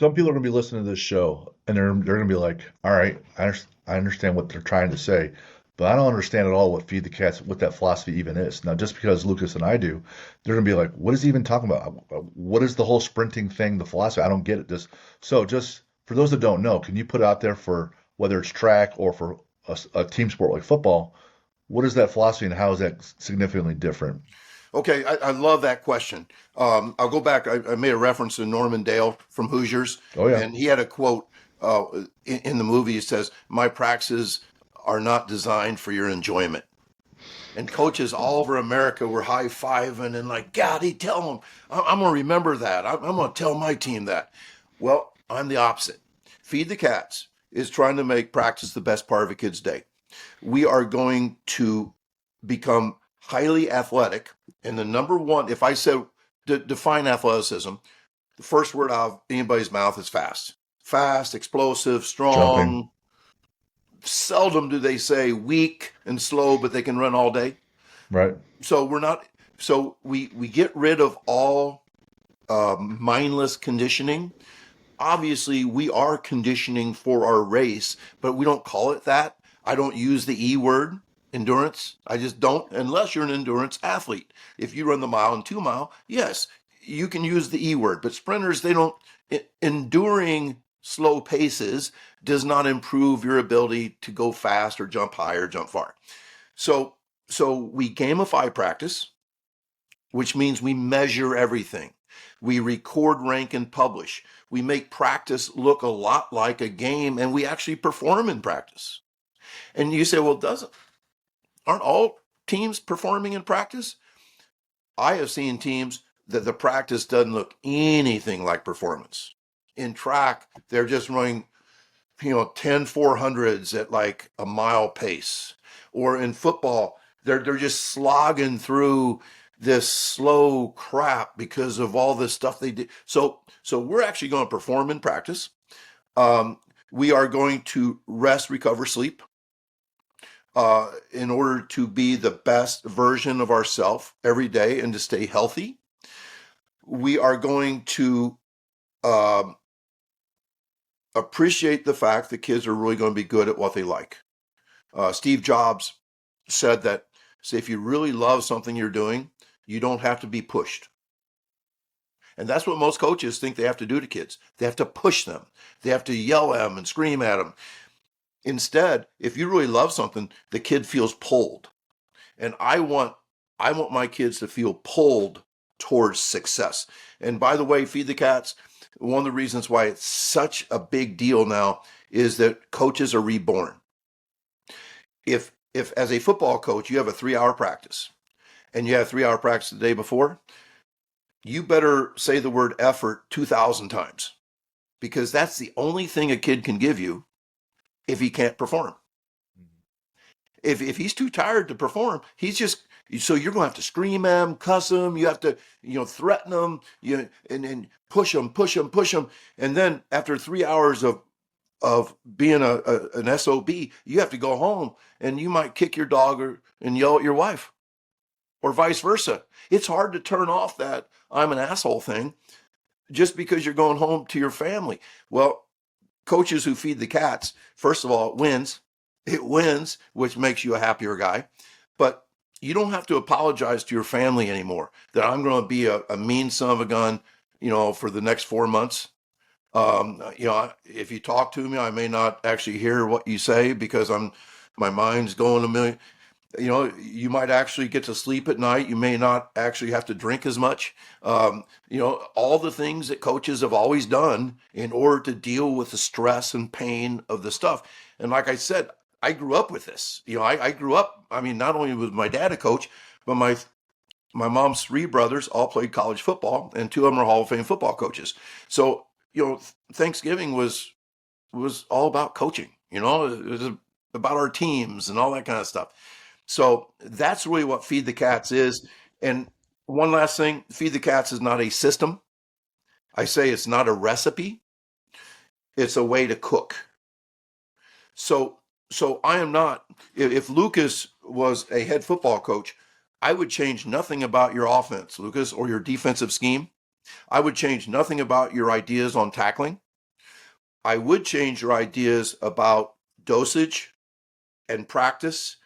Some people are going to be listening to this show and they're going to be like, all right, I understand what they're trying to say, but I don't understand at all what Feed the Cats, what that philosophy even is. Now, just because Lucas and I do, they're going to be like, what is he even talking about? What is the whole sprinting thing, the philosophy? I don't get it. Just for those that don't know, can you put it out there for whether it's track or for a team sport like football? What is that philosophy and how is that significantly different? Okay, I love that question. I'll go back. I made a reference to Norman Dale from Hoosiers, Oh, yeah. and he had a quote in the movie. It says, "My practices are not designed for your enjoyment." And coaches all over America were high fiving and like, God, he tell them, I'm going to remember that. I'm going to tell my team that. Well, I'm the opposite. Feed the Cats is trying to make practice the best part of a kid's day. We are going to become highly athletic. And the number one, if I said define athleticism, the first word out of anybody's mouth is fast. Fast, explosive, Jumping. strong. Seldom do they say weak and slow, but they can run all day. Right. So we're not. So we get rid of all mindless conditioning. Obviously, we are conditioning for our race, but we don't call it that. I don't use the E word, endurance. I just don't, unless you're an endurance athlete. If you run the mile and 2 mile, yes, you can use the E word. But sprinters, they don't. Enduring slow paces does not improve your ability to go fast or jump high or jump far. So so we gamify practice, which means we measure everything. We record, rank, and publish. We make practice look a lot like a game, and we actually perform in practice. And you say, well, doesn't aren't all teams performing in practice? I have seen teams that the practice doesn't look anything like performance. In track, they're just running 10 400s at like a mile pace. Or in football, they're just slogging through this slow crap because of all this stuff they did. So we're actually going to perform in practice. We are going to rest, recover, sleep in order to be the best version of ourselves every day and to stay healthy. We are going to um, appreciate the fact that kids are really going to be good at what they like. Steve Jobs said that, say, if you really love something you're doing, you don't have to be pushed. And that's what most coaches think they have to do to kids. They have to push them. They have to yell at them and scream at them. Instead, if you really love something, the kid feels pulled. And I want my kids to feel pulled towards success. And by the way, Feed the Cats, one of the reasons why it's such a big deal now is that coaches are reborn. If as a football coach you have a 3 hour practice and you have 3 hour practice the day before, you better say the word effort 2,000 times because that's the only thing a kid can give you if he can't perform. If he's too tired to perform, he's just so you're gonna have to scream at him, cuss him. You have to threaten him, and push him, push him, push him, and then after 3 hours of being an SOB, you have to go home and you might kick your dog and yell at your wife or vice versa. It's hard to turn off that I'm an asshole thing. just because you're going home to your family. Well, coaches who feed the cats, first of all, it wins. It wins, which makes you a happier guy. But you don't have to apologize to your family anymore that I'm going to be a mean son of a gun, for the next 4 months. If you talk to me, I may not actually hear what you say because my mind's going a million. You might actually get to sleep at night. You may not actually have to drink as much. All the things that coaches have always done in order to deal with the stress and pain of the stuff. And like I said, I grew up with this. I grew up, I mean, not only was my dad a coach, but my mom's three brothers all played college football, and two of them are Hall of Fame football coaches. So, Thanksgiving was all about coaching. It was about our teams and all that kind of stuff. So that's really what Feed the Cats is. And one last thing, Feed the Cats is not a system. I say it's not a recipe. It's a way to cook. So I am not, if Lucas was a head football coach, I would change nothing about your offense, Lucas, or your defensive scheme. I would change nothing about your ideas on tackling. I would change your ideas about dosage and practice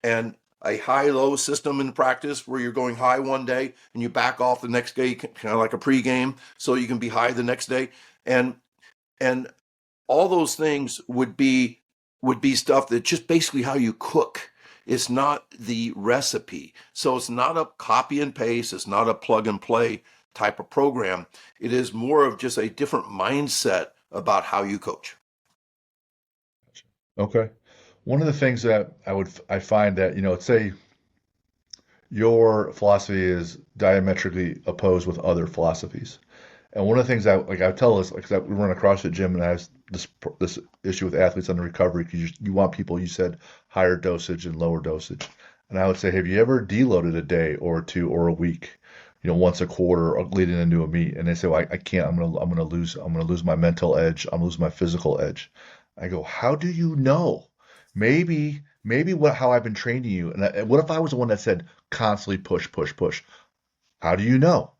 and a high-low system in practice where you're going high one day and you back off the next day, kind of like a pregame, so you can be high the next day. And all those things would be stuff that just basically how you cook. It's not the recipe. So it's not a copy and paste, it's not a plug and play type of program. It is more of just a different mindset about how you coach. Okay. One of the things that I find that, say your philosophy is diametrically opposed with other philosophies. And one of the things I tell us, like, we run a CrossFit gym and I have this issue with athletes under recovery because you want people, you said higher dosage and lower dosage. And I would say, have you ever deloaded a day or two or a week, once a quarter or leading into a meet? And they say, well, I can't. I'm gonna lose my mental edge. I'm gonna lose my physical edge. I go, how do you know? Maybe how I've been training you. And what if I was the one that said constantly push, push, push? How do you know?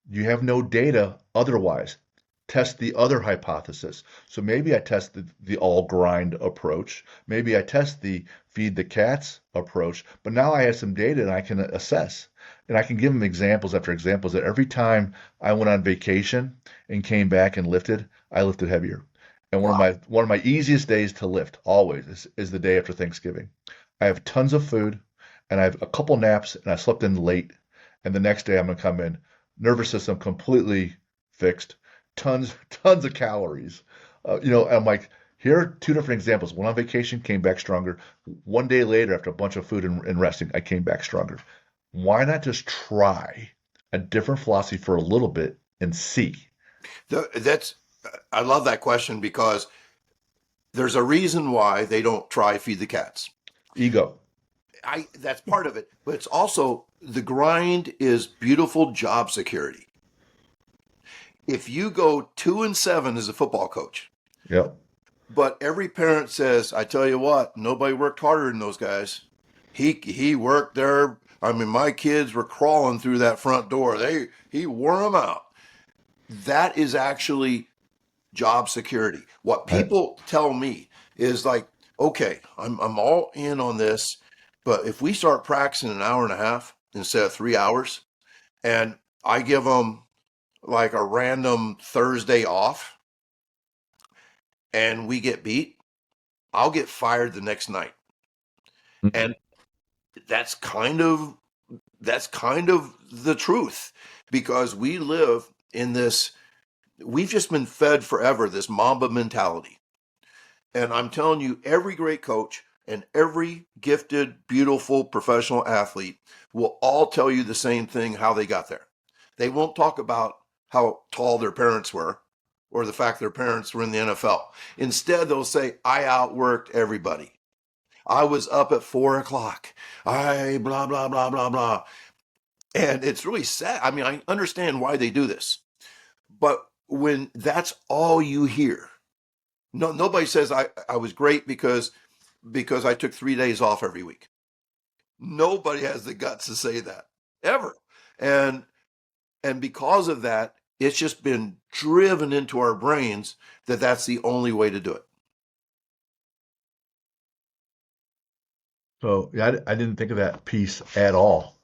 You have no data otherwise. Test the other hypothesis. So maybe I test the all grind approach. Maybe I test the feed the cats approach. But now I have some data and I can assess. And I can give them examples after examples that every time I went on vacation and came back and lifted, I lifted heavier. And Wow. one of my easiest days to lift always is the day after Thanksgiving. I have tons of food and I have a couple naps and I slept in late. And the next day I'm gonna come in nervous system completely fixed, tons of calories. I'm like, here are two different examples. One on vacation, came back stronger. One day later, after a bunch of food and resting, I came back stronger. Why not just try a different philosophy for a little bit and see? That's I love that question because there's a reason why they don't try Feed the Cats. Ego. That's part of it, but it's also the grind is beautiful job security. If you go 2-7 as a football coach, Yep. but every parent says, I tell you what, nobody worked harder than those guys. He worked there. I mean, my kids were crawling through that front door. He wore them out. That is actually job security. What I, people tell me is like, okay, I'm all in on this, but if we start practicing an hour and a half instead of 3 hours, and I give them like a random Thursday off, and we get beat, I'll get fired the next night. And that's kind of the truth because we live in this, we've just been fed forever this Mamba mentality. And I'm telling you, every great coach and every gifted, beautiful professional athlete will all tell you the same thing, how they got there. They won't talk about how tall their parents were or the fact their parents were in the NFL. Instead, they'll say, I outworked everybody. I was up at 4 o'clock. I blah, blah, blah, blah, blah. And it's really sad. I mean, I understand why they do this. But when that's all you hear, nobody says I was great because I took 3 days off every week. Nobody has the guts to say that ever. And because of that, It's just been driven into our brains that that's the only way to do it. So yeah, I didn't think of that piece at all.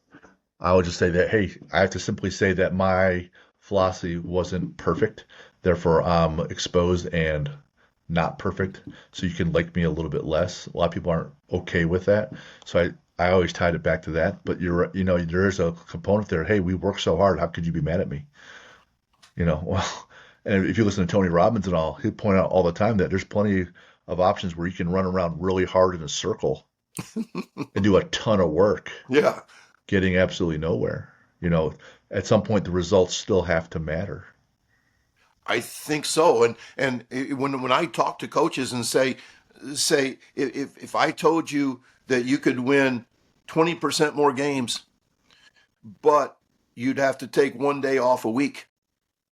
I would just say that, hey, I have to simply say that my philosophy wasn't perfect. Therefore, I'm exposed and not perfect. So you can like me a little bit less. A lot of people aren't okay with that. So I always tied it back to that. But there is a component there. Hey, we work so hard. How could you be mad at me? Well, and if you listen to Tony Robbins and all, he'll point out all the time that there's plenty of options where you can run around really hard in a circle and do a ton of work Yeah, getting absolutely nowhere. You know, at some point the results still have to matter. I think so. And when I talk to coaches and say if I told you that you could win 20% more games, but you'd have to take one day off a week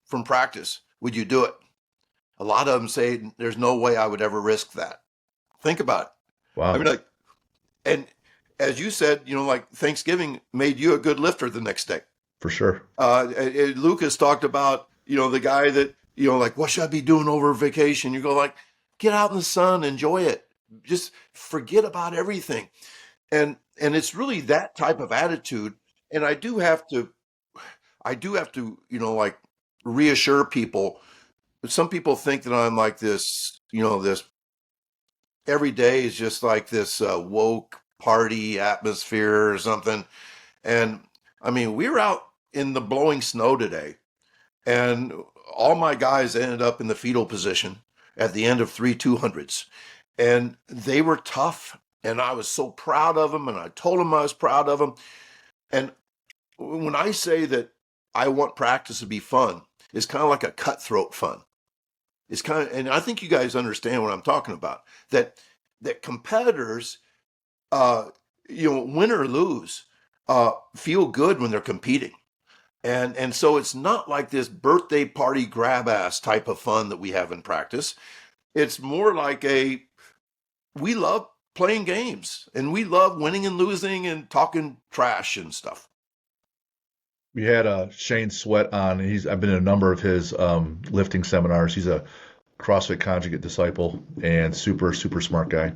from practice, would you do it? A lot of them say there's no way I would ever risk that. Think about it. I Wow, mean, like, and as you said, like Thanksgiving made you a good lifter the next day. for sure. Lucas talked about, the guy that, like, what should I be doing over vacation? You go like, get out in the sun, enjoy it. Just forget about everything. And it's really that type of attitude. And I do have to, like reassure people. But some people think that I'm like this, this every day is just like this woke party atmosphere or something. And I mean, we were out in the blowing snow today, and all my guys ended up in the fetal position at the end of 3 200s. And they were tough. And I was so proud of them. And I told them I was proud of them. And when I say that I want practice to be fun, it's kind of like a cutthroat fun. It's kind of, and I think you guys understand what I'm talking about. That competitors, uh, win or lose, feel good when they're competing. And so it's not like this birthday party grab ass type of fun that we have in practice. It's more like we love playing games and we love winning and losing and talking trash and stuff. We had Shane Sweat on. I've been in a number of his lifting seminars. He's a CrossFit conjugate disciple and super super smart guy.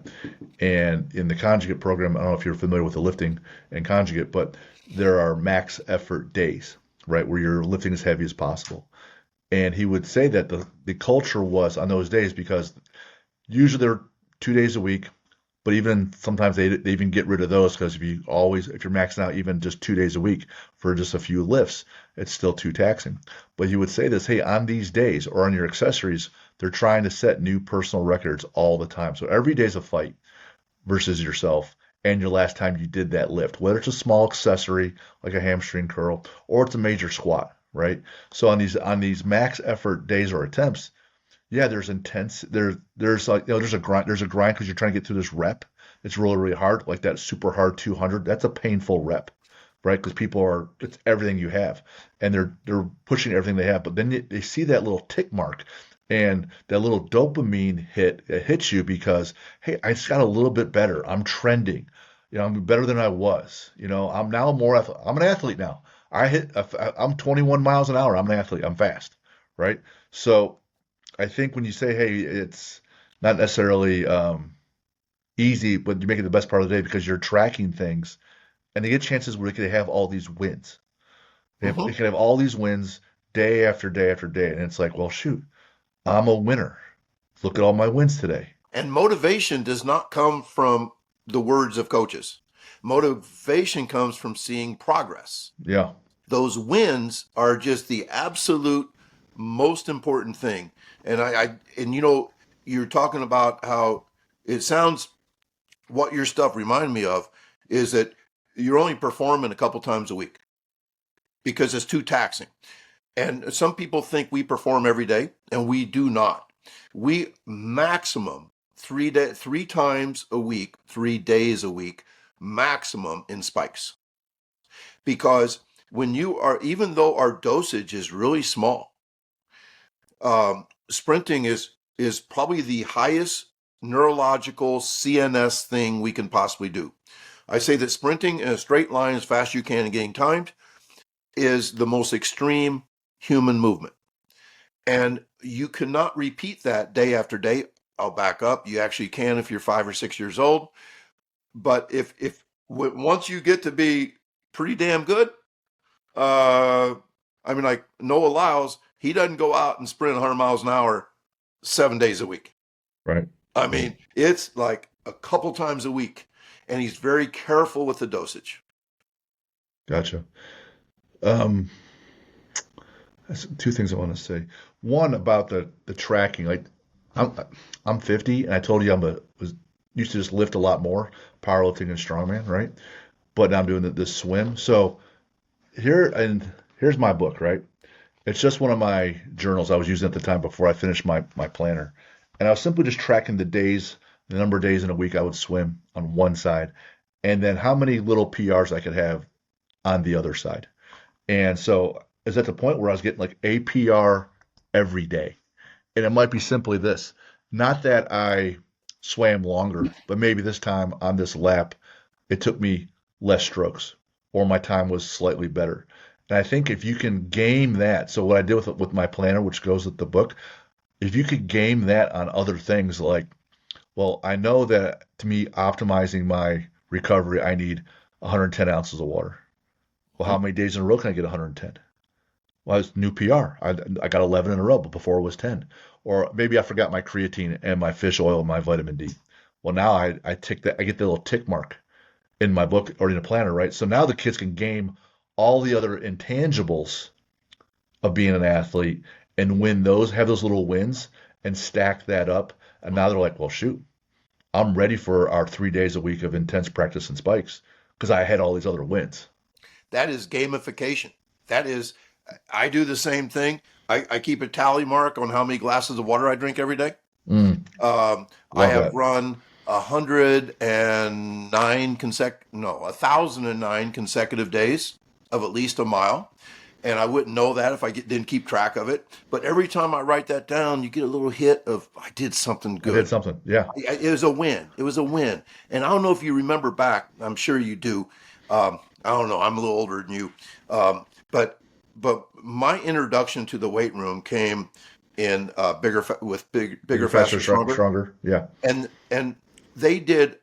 And in the conjugate program, I don't know if you're familiar with the lifting and conjugate, but there are max effort days, right, where you're lifting as heavy as possible. And he would say that the culture was on those days because usually they're 2 days a week, but even sometimes they even get rid of those because if you're maxing out even just 2 days a week for just a few lifts, it's still too taxing. But he would say this, hey, on these days or on your accessories, they're trying to set new personal records all the time. So every day's a fight versus yourself and your last time you did that lift, whether it's a small accessory like a hamstring curl or it's a major squat, right? So on these max effort days or attempts, yeah, there's intense. There's like there's a grind. There's a grind because you're trying to get through this rep. It's really really hard. Like that super hard 200. That's a painful rep, right? Because it's everything you have, and they're pushing everything they have. But then they see that little tick mark, and that little dopamine hit it hits you because hey, I just got a little bit better. I'm trending. I'm better than I was. I'm now more. I'm an athlete now. I'm 21 miles an hour. I'm an athlete. I'm fast, right? So. I think when you say, hey, it's not necessarily easy, but you make it the best part of the day because you're tracking things, and they get chances where they can have all these wins. They Mhm. can have all these wins day after day after day, and it's like, well, shoot, I'm a winner. Look at all my wins today. And motivation does not come from the words of coaches. Motivation comes from seeing progress. Yeah, Those wins are just the absolute most important thing. And you're talking about how it sounds. What your stuff reminded me of is that you're only performing a couple times a week because it's too taxing. And some people think we perform every day, and we do not. We maximum 3 times a week, 3 days a week, maximum in spikes. Because even though our dosage is really small, sprinting is probably the highest neurological CNS thing we can possibly do. I say that sprinting in a straight line as fast as you can and getting timed is the most extreme human movement. And you cannot repeat that day after day. I'll back up. You actually can if you're 5 or 6 years old. But once you get to be pretty damn good, I mean, like Noah Lyles, he doesn't go out and sprint 100 miles an hour 7 days a week. Right. I mean, it's like a couple times a week, and he's very careful with the dosage. Gotcha. Um, that's two things I want to say. One about the tracking. Like, I'm I'm 50, and I told you was used to just lift a lot more, powerlifting and strongman, right? But now I'm doing this swim. So here's my book, right? It's just one of my journals I was using at the time before I finished my planner. And I was simply just tracking the days, the number of days in a week I would swim on one side, and then how many little PRs I could have on the other side. And so it's at the point where I was getting like a PR every day. And it might be simply this, not that I swam longer, but maybe this time on this lap, it took me less strokes or my time was slightly better. And I think if you can game that, so what I did with my planner, which goes with the book, if you could game that on other things like, well, I know that to me optimizing my recovery, I need 110 ounces of water. Well, how many days in a row can I get 110? Well, it's new PR. I got 11 in a row, but before it was 10. Or maybe I forgot my creatine and my fish oil and my vitamin D. Well, now I tick that. I get the little tick mark in my book or in a planner, right? So now the kids can game all the other intangibles of being an athlete and have those little wins and stack that up. And now they're like, well, shoot, I'm ready for our 3 days a week of intense practice and spikes because I had all these other wins. That is gamification. That is, I do the same thing. I keep a tally mark on how many glasses of water I drink every day. Mm, I love have that. run 1,009 consecutive days of at least a mile. And I wouldn't know that if didn't keep track of it. But every time I write that down, you get a little hit of, I did something I did good. something. Yeah. It was a win. It was a win. And I don't know if you remember back. I'm sure you do. I don't know. I'm a little older than you. But my introduction to the weight room came in bigger, Bigger, faster, faster, stronger, stronger. Yeah. and they did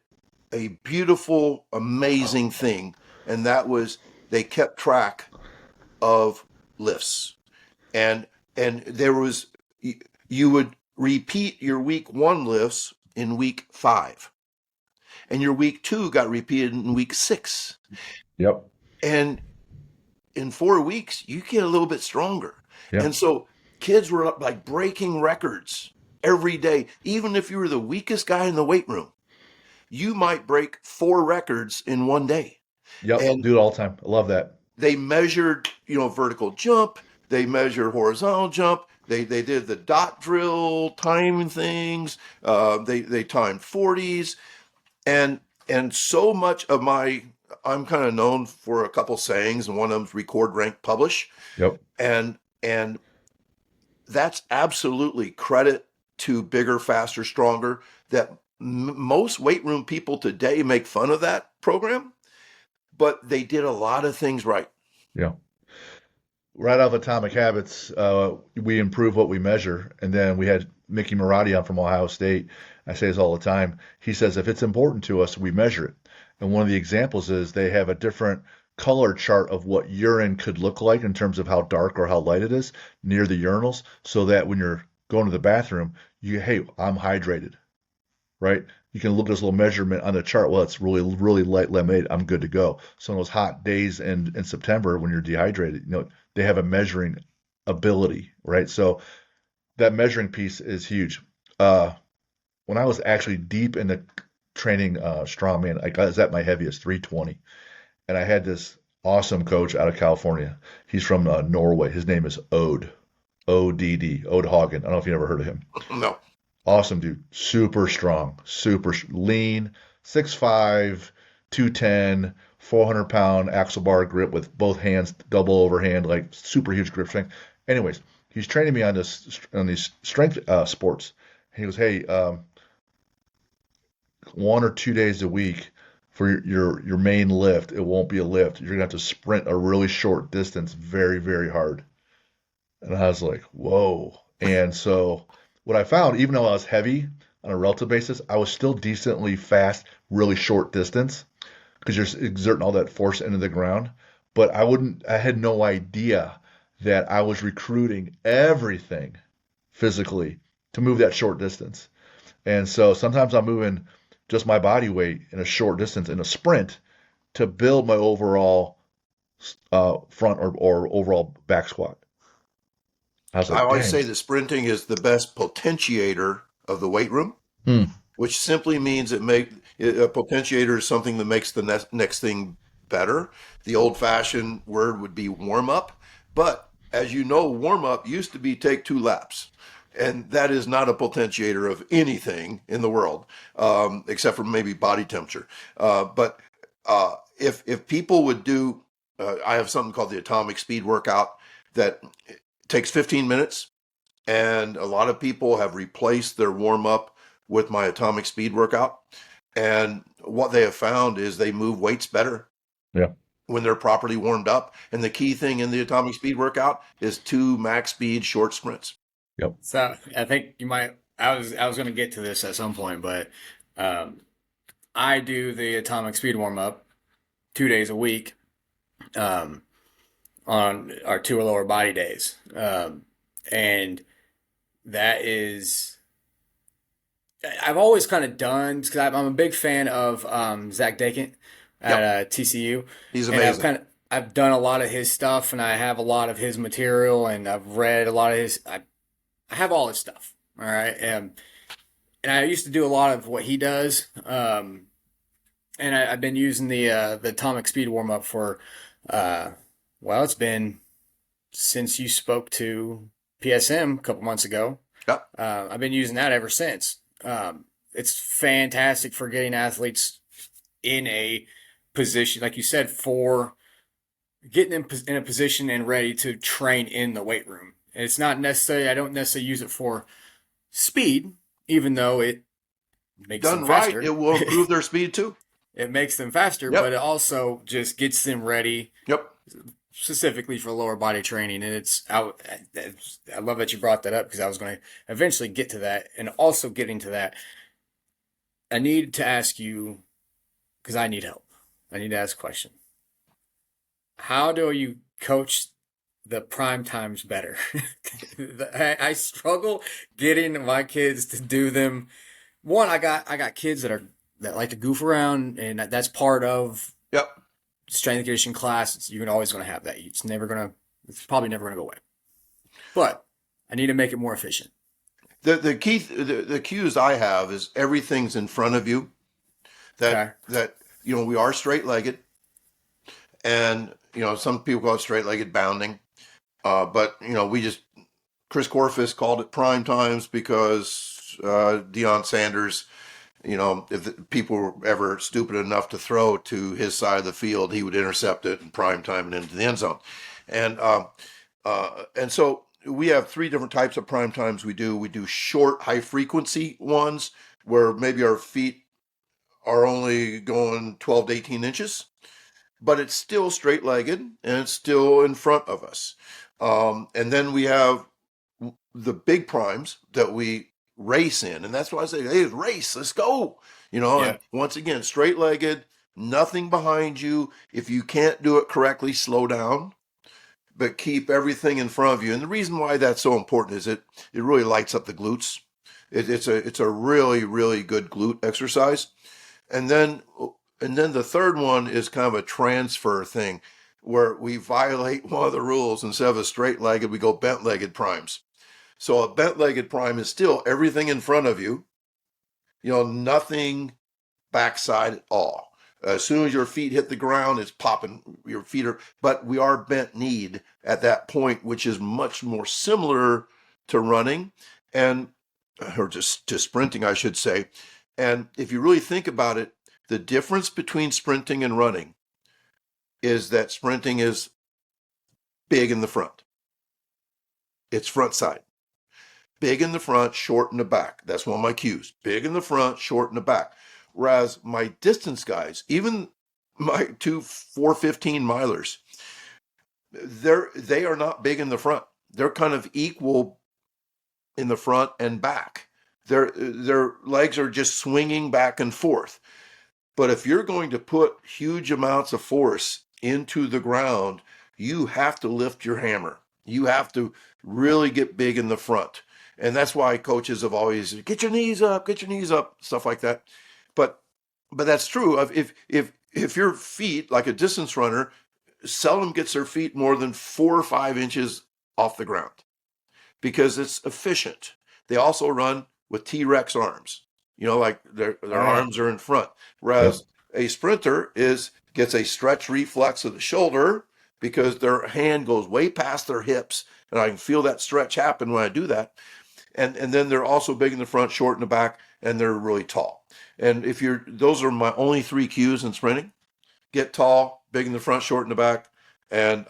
a beautiful, amazing thing, and that was they kept track of lifts, and there was you would repeat your week 1 lifts in week 5, and your week 2 got repeated in week 6, Yep. and in 4 weeks you get a little bit stronger. Yeah. And so kids were like breaking records every day. Even if you were the weakest guy in the weight room, you might break 4 records in one day. Yep. And Do it all the time. I love that. they measured, vertical jump, they measured horizontal jump, they did the dot drill time things, they timed 40s, and so much of I'm kind of known for a couple sayings, and one of them's record, rank, publish. Yep. And that's absolutely credit to bigger, faster, stronger. That most weight room people today make fun of that program, but they did a lot of things right. Yeah. Right off Atomic Habits, we improve what we measure. And then we had Mickey Marotti on from Ohio State. I say this all the time. He says, if it's important to us, we measure it. And one of the examples is they have a different color chart of what urine could look like in terms of how dark or how light it is near the urinals, so that when you're going to the bathroom, hey, I'm hydrated, right? You can look at this little measurement on the chart. Well, it's really, really light lemonade. I'm good to go. So on those hot days in September when you're dehydrated, they have a measuring ability, right? So that measuring piece is huge. When I was actually deep into training strongman, I was at my heaviest, 320. And I had this awesome coach out of California. He's from Norway. His name is Odd, Ode Hagen. I don't know if you ever heard of him. No. Awesome dude. Super strong, lean, 6'5", 210, 400-pound axle bar grip with both hands, double overhand, like super huge grip strength. Anyways, he's training me on these strength sports. He goes, hey, 1 or 2 days a week for your main lift, it won't be a lift. You're gonna have to sprint a really short distance very, very hard. And I was like, whoa. And so what I found, even though I was heavy on a relative basis, I was still decently fast, really short distance because you're exerting all that force into the ground. But I had no idea that I was recruiting everything physically to move that short distance. And so sometimes I'm moving just my body weight in a short distance in a sprint to build my overall front or overall back squat. I was I like, always dang. say that sprinting is the best potentiator of the weight room, Hmm. which simply means a potentiator is something that makes the next thing better. The old-fashioned word would be warm up, but as you know, warm up used to be take 2 laps, and that is not a potentiator of anything in the world, except for maybe body temperature. But if people would do, I have something called the atomic speed workout that takes 15 minutes. And a lot of people have replaced their warm up with my atomic speed workout. And what they have found is they move weights better Yeah. when they're properly warmed up. And the key thing in the atomic speed workout is 2 max speed short sprints. Yep. So I think you might. I was going to get to this at some point, but um, I do the atomic speed warm up 2 days a week um, on our two lower body days, and that is I've always kind of done because I'm a big fan of Zach Dakant at Yep, TCU, he's and amazing. I've done a lot of his stuff, and I have a lot of his material, and I've read a lot of his. I have all his stuff. All right, and I used to do a lot of what he does, and I've been using the atomic speed warm up for well, it's been since you spoke to PSM a couple months ago. Yep, I've been using that ever since. It's fantastic for getting athletes in a position, like you said, for getting in a position and ready to train in the weight room. And it's not necessarily, I don't necessarily use it for speed, even though it makes them done right, it faster. will improve their speed too. It makes them faster, but Yep, it also just gets them ready yep. specifically for lower body training. And I love that you brought that up because I was going to eventually get to that. And also getting to that, I need to ask you because I need help. I need to ask a question. How do you coach the prime times better? I struggle getting my kids to do them. One, I got kids that like to goof around, and that's part of Yep. strength and conditioning class. You're always going to have that. It's probably never going to go away. But I need to make it more efficient. The cues I have is everything's in front of you. Okay. That we are straight legged, and some people call it straight legged bounding. But we just Chris Corfus called it prime times because Deion Sanders, if people were ever stupid enough to throw to his side of the field, he would intercept it in prime time and into the end zone. And so we have 3 different types of prime times we do. We do short, high frequency ones where maybe our feet are only going 12 to 18 inches, but it's still straight legged and it's still in front of us. And then we have the big primes that we race in. And that's why I say, hey, race, let's go. Yeah. And once again, straight legged, nothing behind you. If you can't do it correctly, slow down, but keep everything in front of you. And the reason why that's so important is it really lights up the glutes. It's a really, really good glute exercise. And then the third one is kind of a transfer thing where we violate one of the rules. Instead of a straight legged, we go bent legged primes. So a bent legged prime is still everything in front of you, nothing backside at all. As soon as your feet hit the ground, it's popping. Your feet are, but we are bent kneed at that point, which is much more similar to running or just to sprinting, I should say. And if you really think about it, the difference between sprinting and running is that sprinting is big in the front. It's front side. Big in the front, short in the back. That's one of my cues. Big in the front, short in the back. Whereas my distance guys, even my 2 4:15 milers, they are not big in the front. they're kind of equal in the front and back. Their legs are just swinging back and forth. But if you're going to put huge amounts of force into the ground, you have to lift your hammer. You have to really get big in the front. And that's why coaches have always get your knees up, stuff like that. But that's true. If your feet, like a distance runner, seldom gets their feet more than 4 or 5 inches off the ground because it's efficient. They also run with T-Rex arms, like their Right. arms are in front. Yep. Whereas a sprinter gets a stretch reflex of the shoulder because their hand goes way past their hips, and I can feel that stretch happen when I do that. And then they're also big in the front, short in the back, and they're really tall. And those are my only three cues in sprinting: get tall, big in the front, short in the back, and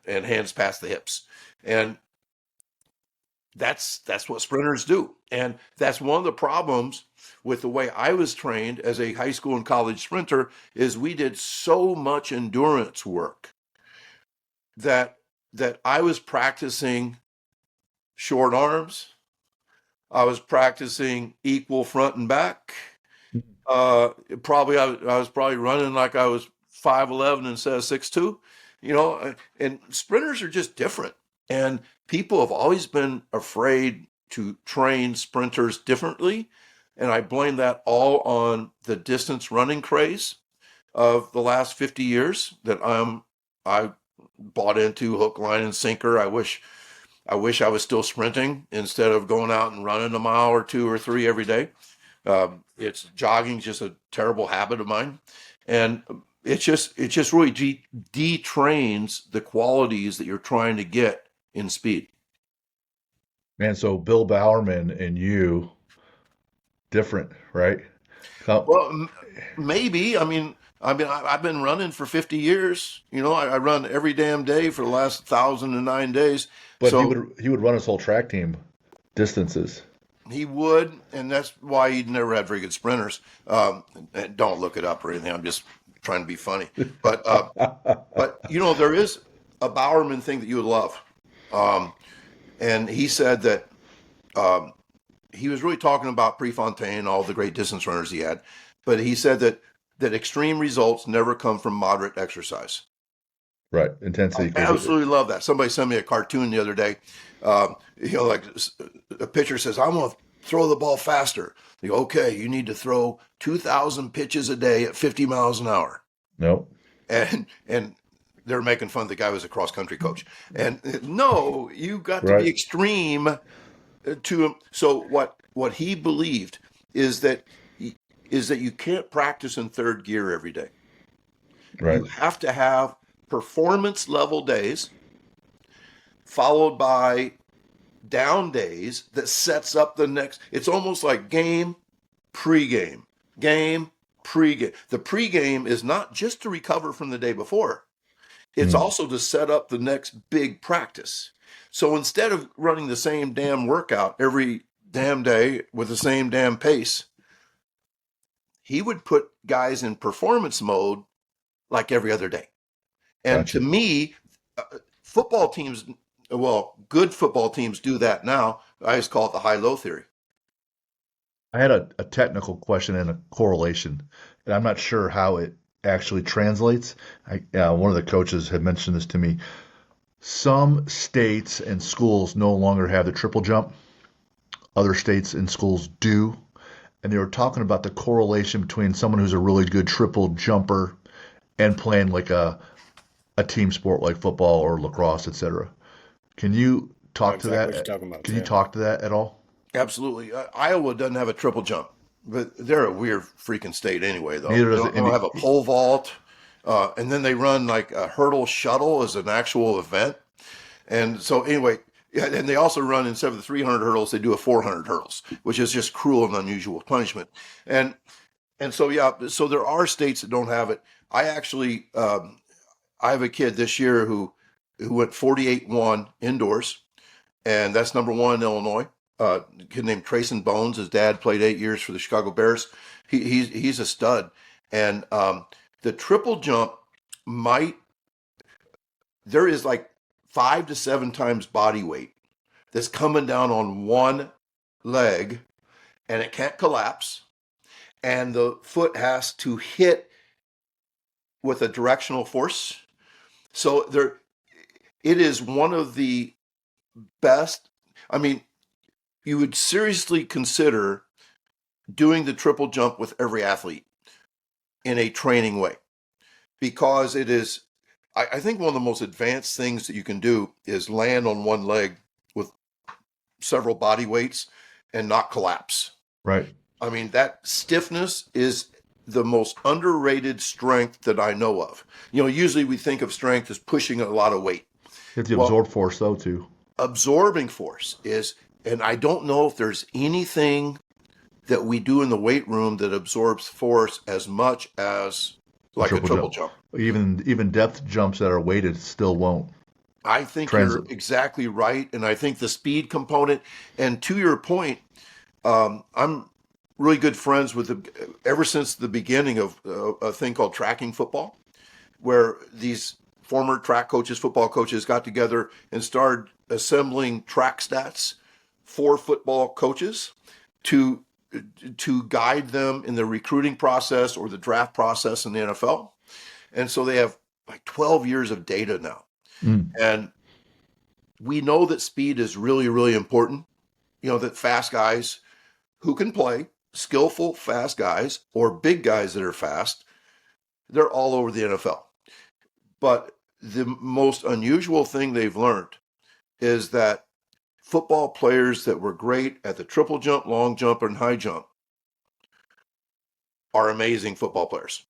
hands past the hips. And that's what sprinters do. And that's one of the problems with the way I was trained as a high school and college sprinter is we did so much endurance work that I was practicing short arms. I was practicing equal front and back. Probably I was probably running like I was 5'11" instead of 6'2", and sprinters are just different. And people have always been afraid to train sprinters differently. And I blame that all on the distance running craze of the last 50 years that I bought into hook, line, and sinker. I wish I was still sprinting instead of going out and running a mile or two or three every day. It's jogging, just a terrible habit of mine, and it just really detrains the qualities that you're trying to get in speed. Man, so Bill Bowerman and you, different, right? Come, Well, maybe. I've been running for 50 years. I run every damn day for the last 1,009 days. but he So would run his whole track team distances. he would, and that's why he never had very good sprinters. And don't look it up or anything. I'm just trying to be funny. But there is a Bowerman thing that you would love. And he said that he was really talking about Prefontaine, all the great distance runners he had, but he said that extreme results never come from moderate exercise. Right, I intensity. Because absolutely love that. Somebody sent me a cartoon the other day. Like a pitcher says, "I'm going to throw the ball faster." They go, "Okay, you need to throw 2,000 pitches a day at 50 miles an hour." no, And they're making fun of the guy who was a cross country coach. And no, you got to be right, extreme to him. So what he believed is that you can't practice in third gear every day. right. You have to have performance level days followed by down days that sets up the next. It's almost like game, pregame, game, pregame. The pregame is not just to recover from the day before. It's Mm, also to set up the next big practice. So instead of running the same damn workout every damn day with the same damn pace, he would put guys in performance mode like every other day. And to gotcha. me, football teams, well, good football teams do that now. I just call it the high-low theory. I had a technical question and a correlation, and I'm not sure how it actually translates. One of the coaches had mentioned this to me. Some states and schools no longer have the triple jump. Other states and schools do. And they were talking about the correlation between someone who's a really good triple jumper and playing like a team sport like football or lacrosse, etc. Can you I know talk to exactly what that? you're talking about Can you too. talk to that at all? Absolutely. Iowa doesn't have a triple jump, but they're a weird freaking state anyway, though. Neither They does don't, they don't have a pole vault. And then they run like a hurdle shuttle as an actual event. And so anyway, yeah, and they also run instead of the 300 hurdles, they do a 400 hurdles, which is just cruel and unusual punishment. And so yeah, so there are states that don't have it. I actually I have a kid this year who went 48-1 indoors, and that's number one in Illinois. A kid named Trayson Bones. His dad played 8 years for the Chicago Bears. He's a stud, and the triple jump might there is like 5 to 7 times body weight that's coming down on one leg, and it can't collapse, and the foot has to hit with a directional force. So it is one of the best. I mean, you would seriously consider doing the triple jump with every athlete in a training way, because it is, I think, one of the most advanced things that you can do is land on one leg with several body weights and not collapse. Right. I mean, that stiffness is the most underrated strength that I know of. Usually we think of strength as pushing a lot of weight. You have to Well, absorb force, though, too. Absorbing force is, and I don't know if there's anything that we do in the weight room that absorbs force as much as like a triple jump. Even depth jumps that are weighted still won't. I think you're exactly right, and I think the speed component. And to your point, I'm really good friends with ever since the beginning of a thing called tracking football, where these former track coaches, football coaches got together and started assembling track stats for football coaches to guide them in the recruiting process or the draft process in the NFL. And so they have like 12 years of data now. And we know that speed is really, really important. That fast guys who can play, skillful, fast guys, or big guys that are fast, they're all over the NFL. But the most unusual thing they've learned is that football players that were great at the triple jump, long jump, and high jump are amazing football players.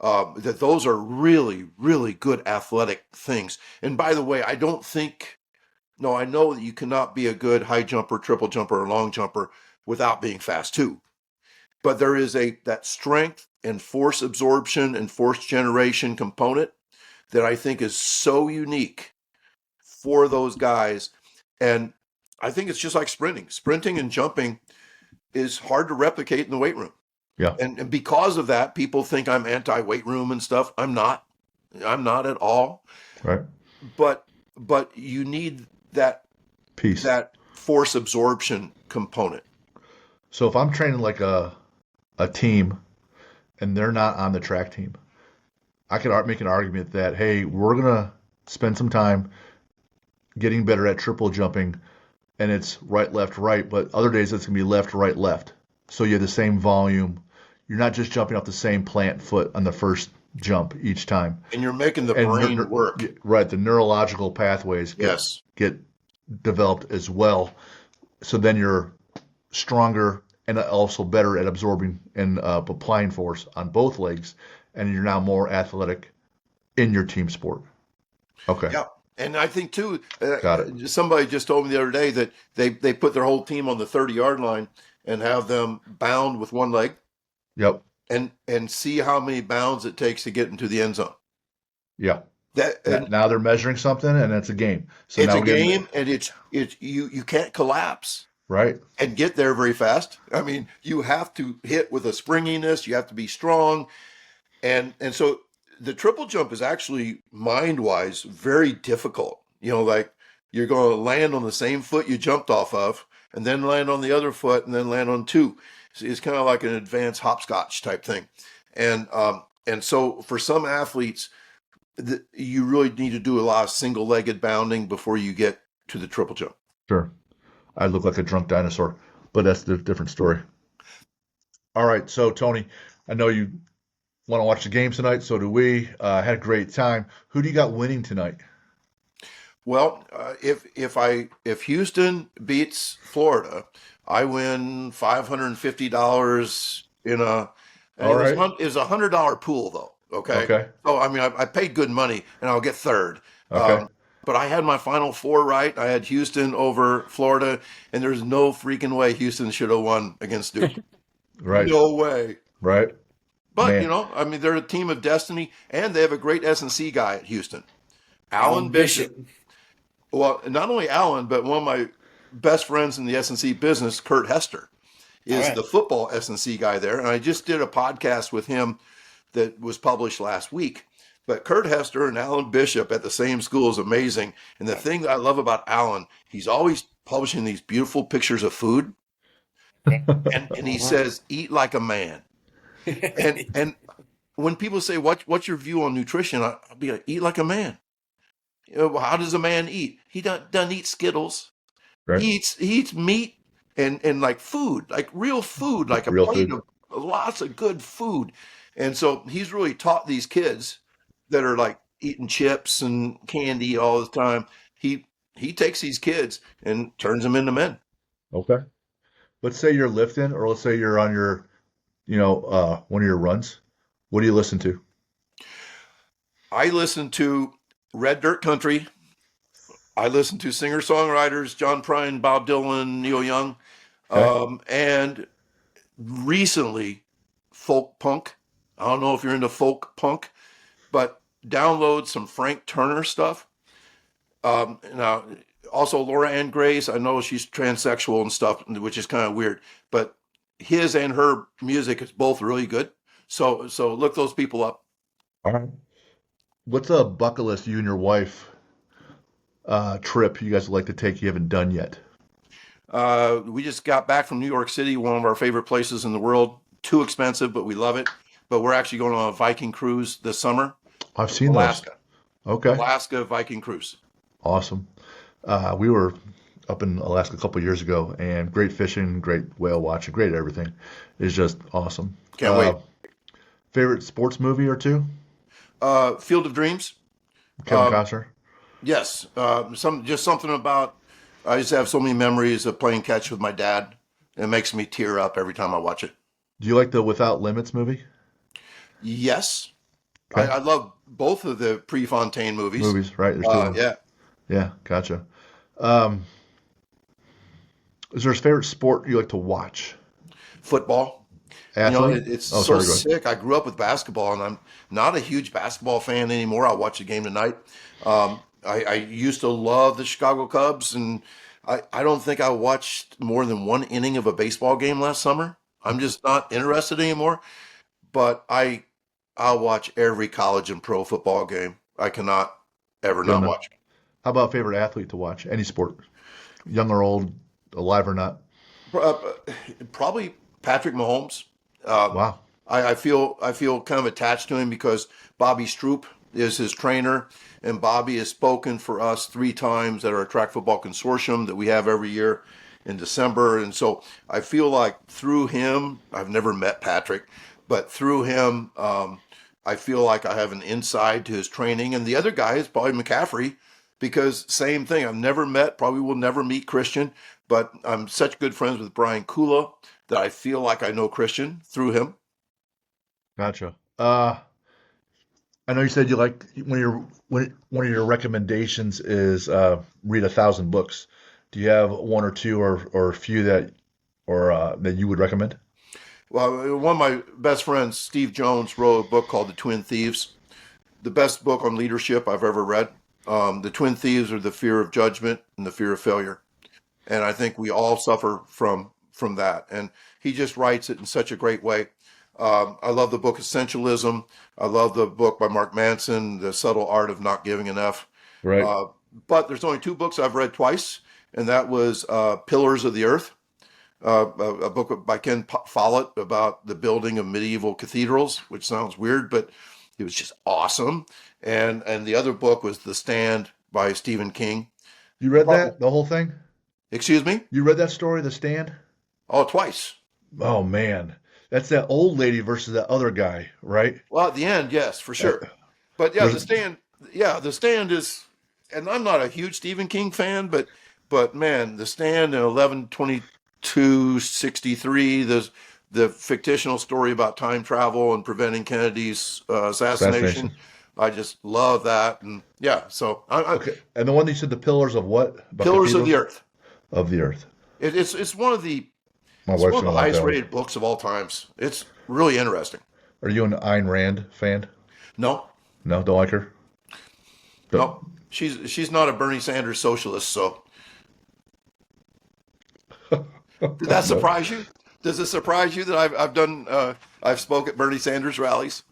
That those are really, really good athletic things. And by the way, I know that you cannot be a good high jumper, triple jumper, or long jumper without being fast too. But there is that strength and force absorption and force generation component that I think is so unique for those guys. And I think it's just like sprinting. Sprinting and jumping is hard to replicate in the weight room. Yeah. And because of that, people think I'm anti-weight room and stuff. I'm not at all. Right. But you need that piece, that force absorption component. So if I'm training like a team and they're not on the track team, I could make an argument that, hey, we're going to spend some time getting better at triple jumping, and it's right, left, right, but other days it's going to be left, right, left. So you have the same volume. You're not just jumping off the same plant foot on the first jump each time. And you're making the brain work. Right, the neurological pathways get developed as well. So then you're stronger and also better at absorbing and applying force on both legs, and you're now more athletic in your team sport. Okay. Yeah. And I think too, Got it. Somebody just told me the other day that they put their whole team on the 30-yard line and have them bound with one leg. Yep. And see how many bounds it takes to get into the end zone. Yeah. Now they're measuring something, and it's a game. So it's now a game, and it's you can't collapse. Right. And get there very fast. I mean, you have to hit with a springiness. You have to be strong. And so the triple jump is actually mind-wise very difficult. Like you're going to land on the same foot you jumped off of, and then land on the other foot, and then land on two. So it's kind of like an advanced hopscotch type thing. And so for some athletes, you really need to do a lot of single-legged bounding before you get to the triple jump. Sure. I look like a drunk dinosaur, but that's a different story. All right. So, Tony, I know you want to watch the game tonight. So do we. Had a great time. Who do you got winning tonight? Well, if Houston beats Florida, I win $550 in a. All right. It was $100 pool though. Okay. Okay. So I mean, I paid good money, and I'll get third. Okay. But I had my final four right. I had Houston over Florida, and there's no freaking way Houston should have won against Duke. Right. No way. Right. But, Man. I mean, they're a team of destiny, and they have a great S&C guy at Houston. Alan Bishop. Well, not only Alan, but one of my best friends in the S&C business, Kurt Hester, is the football S&C guy there. And I just did a podcast with him that was published last week. But Kurt Hester and Alan Bishop at the same school is amazing. And the thing that I love about Alan, he's always publishing these beautiful pictures of food. And he says, eat like a man. And when people say, what's your view on nutrition? I'll be like, eat like a man. You know, how does a man eat? He doesn't eat Skittles. Right? He eats meat and like food, like real food, like a Real plate food. of lots of good food. And so he's really taught these kids that are like eating chips and candy all the time. He takes these kids and turns them into men. Okay. Let's say you're lifting, or let's say you're on your, one of your runs. What do you listen to? I listen to Red Dirt Country. I listen to singer-songwriters, John Prine, Bob Dylan, Neil Young, Okay. and recently folk punk. I don't know if you're into folk punk, but download some Frank Turner stuff. Now, also Laura Ann Grace. I know she's transsexual and stuff, which is kind of weird, but his and her music is both really good. So look those people up. All right. What's a bucket list you and your wife trip you guys would like to take you haven't done yet? We just got back from New York City, one of our favorite places in the world. Too expensive, but we love it. But we're actually going on a Viking cruise this summer. I've seen those. Alaska. Okay. Alaska Viking cruise. Awesome. We were up in Alaska a couple years ago, and great fishing, great whale watching, great everything. It's just awesome. Can't wait. Favorite sports movie or two? Field of Dreams. Kevin Um, Costner. yes. Something about. I just have so many memories of playing catch with my dad. It makes me tear up every time I watch it. Do you like the Without Limits movie? Yes, Okay. I love both of the Prefontaine movies. Movies, right? There's two of them. Yeah, Yeah, gotcha. Um, is there a favorite sport you like to watch? football. Athlete? It's Oh, so sorry, go ahead. sick. I grew up with basketball, and I'm not a huge basketball fan anymore. I'll watch the game tonight. I used to love the Chicago Cubs, and I don't think I watched more than one inning of a baseball game last summer. I'm just not interested anymore. But I'll watch every college and pro football game. I cannot ever Good not enough. watch. How about favorite athlete to watch? Any sport, young or old, alive or not? Uh, Probably Patrick Mahomes. Uh, Wow. I feel kind of attached to him because Bobby Stroop is his trainer, and Bobby has spoken for us 3 times at our track football consortium that we have every year in December. And so I feel like through him, I've never met Patrick, but through him, I feel like I have an inside to his training. And the other guy is probably McCaffrey, because same thing. I've never met, probably will never meet Christian, but I'm such good friends with Brian Kula that I feel like I know Christian through him. Gotcha. I know you said you like one of your recommendations is read 1,000 books. Do you have one or two or a few that you would recommend? Well, one of my best friends, Steve Jones, wrote a book called The Twin Thieves, the best book on leadership I've ever read. The Twin Thieves are the fear of judgment and the fear of failure, and I think we all suffer from that. And he just writes it in such a great way. I love the book Essentialism. I love the book by Mark Manson, The Subtle Art of Not Giving Enough. Right. Uh, but there's only 2 books I've read twice, and that was Pillars of the Earth, a book by Ken Follett about the building of medieval cathedrals, which sounds weird, but it was just awesome. And the other book was The Stand by Stephen King. You read Probably, that, the whole thing? excuse me? You read that story, The Stand? Oh, twice. Oh man, that's that old lady versus that other guy, right? Well, at the end, yes, for Uh, sure. But yeah, There's The Stand is, and I'm not a huge Stephen King fan, but man, The Stand in 11/22/63, the fictional story about time travel and preventing Kennedy's assassination. assassination. I just love that, and yeah. So Okay, and the one that you said the pillars of what? About Pillars of the cathedrals Earth. of the earth. It's one of the My it's one wife's of the gonna like highest that one. rated books of all times. It's really interesting. Are you an Ayn Rand fan? No, No, don't like her. Don't. no, she's not a Bernie Sanders socialist. So did that No. surprise you? Does it surprise you that I've spoke at Bernie Sanders rallies?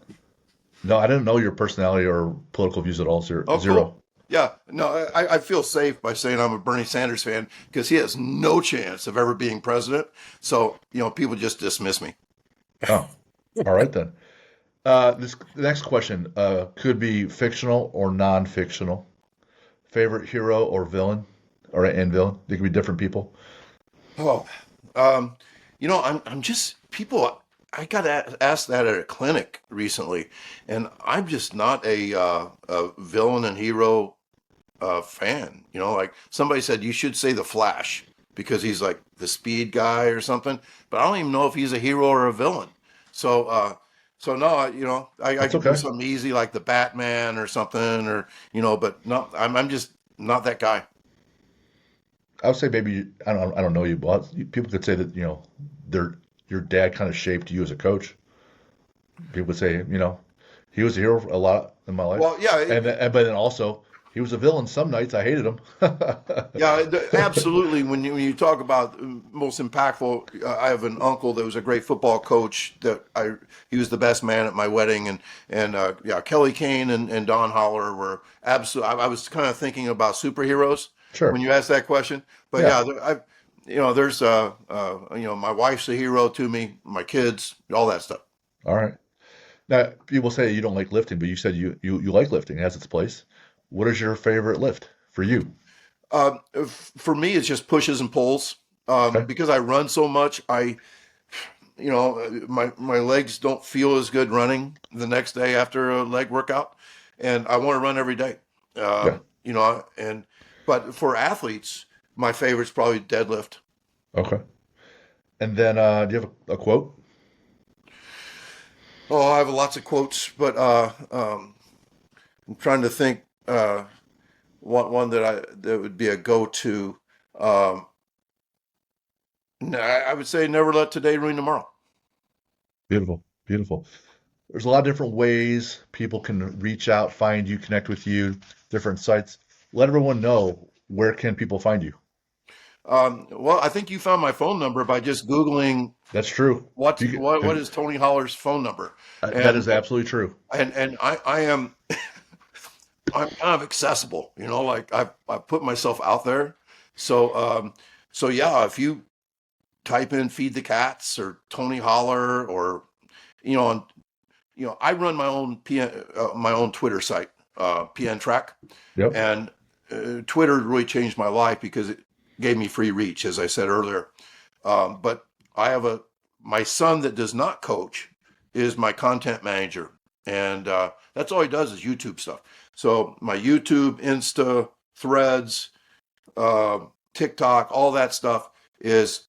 No, I didn't know your personality or political views at all. Zero. Oh, cool. Zero. Yeah, no, I feel safe by saying I'm a Bernie Sanders fan because he has no chance of ever being president. So, people just dismiss me. Oh, all right then. The next question could be fictional or non-fictional. Favorite hero or villain, or and villain? They could be different people. Oh, um, I'm just people. I got asked that at a clinic recently, and I'm just not a villain and hero fan. Like somebody said, you should say the Flash because he's like the speed guy or something. But I don't even know if he's a hero or a villain. So, no, I That's could do okay. something easy like the Batman or something, or but no, I'm just not that guy. I would say maybe I don't know you, but people could say that their your dad kind of shaped you as a coach. People would say he was a hero a lot in my life, Well, yeah, but then also he was a villain. Some nights I hated him. yeah, absolutely. When you talk about most impactful, I have an uncle that was a great football coach. He was the best man at my wedding, and yeah, Kelly Kane and Don Holler were absolutely. I was kind of thinking about superheroes when Sure. you asked that question, but Yeah. yeah, there's my wife's a hero to me, my kids, all that stuff. All right. Now people say you don't like lifting, but you said you like lifting. It has its place. What is your favorite lift for you? For me, it's just pushes and pulls. Okay. Because I run so much, my legs don't feel as good running the next day after a leg workout, and I want to run every day. Yeah. And but for athletes, my favorite's probably deadlift. Okay. And then do you have a quote? Oh, I have lots of quotes, but I'm trying to think one that would be a go-to. Um, I would say never let today ruin tomorrow. Beautiful. Beautiful. There's a lot of different ways people can reach out, find you, connect with you, different sites. Let everyone know where can people find you. Well, I think you found my phone number by just Googling That's true. what You what what can, is Tony Holler's phone number, that and is absolutely true. I am I'm kind of accessible, like I put myself out there. So yeah, if you type in "feed the cats" or Tony Holler or and I run my own my own Twitter site, PN Track, Yep. and Twitter really changed my life because it gave me free reach, as I said earlier. But I have my son that does not coach is my content manager, and that's all he does is YouTube stuff. So my YouTube, Insta, Threads, uh, TikTok, all that stuff is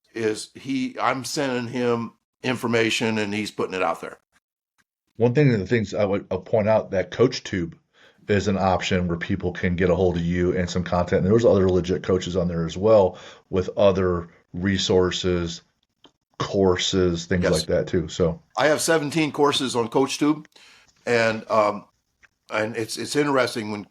he. I'm sending him information, and he's putting it out there. One thing of the things I'll point out that CoachTube is an option where people can get a hold of you and some content. And there's other legit coaches on there as well with other resources, courses, things like Yes, that too. So, I have 17 courses on CoachTube, and it's interesting when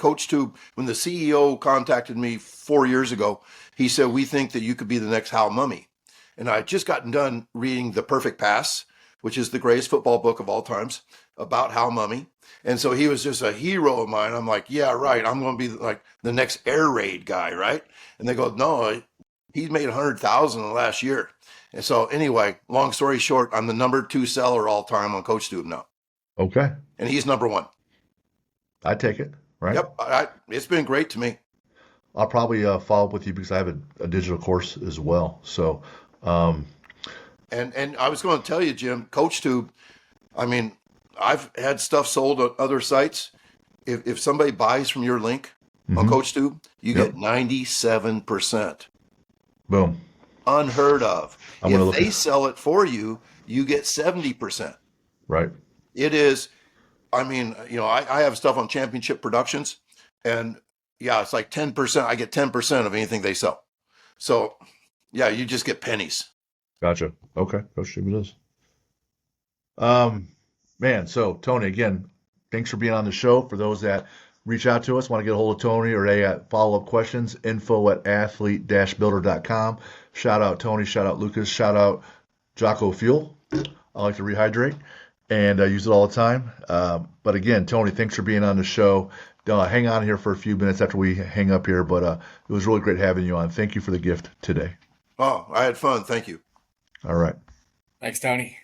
when the CEO contacted me 4 years ago, he said we think that you could be the next Hal Mummy, and I had just gotten done reading The Perfect Pass, which is the greatest football book of all times about Hal Mummy, and so he was just a hero of mine. I'm like, yeah, right. I'm going to be like the next air raid guy, right? And they go, no, he's made 100,000 in the last year. And so anyway, long story short, I'm the number 2 seller all time on CoachTube now, okay, and he's number 1. I take it, right? Yep, it's been great to me. I'll probably follow up with you because I have a digital course as well. So, um, And I was going to tell you, Jim, CoachTube. I mean, I've had stuff sold on other sites. If somebody buys from your link on mhm, CoachTube, you yep, get 97%. boom. Unheard of. I'm gonna If look they at sell it for you, you get 70%. right. It is, I mean, I have stuff on Championship Productions, and yeah, it's like 10%. I get 10% of anything they sell. So yeah, you just get pennies. Gotcha. Okay, Coach Jim it is. Um, man, so Tony, again, thanks for being on the show. For those that reach out to us, want to get a hold of Tony or they got follow-up questions, info at athlete-builder.com. Shout out Tony, shout out Lucas, shout out Jocko Fuel. I like to rehydrate. and use it all the time. But again, Tony, thanks for being on the show. Hang on here for a few minutes after we hang up here, but it was really great having you on. Thank you for the gift today. Oh, I had fun. Thank you. All right. Thanks, Tony.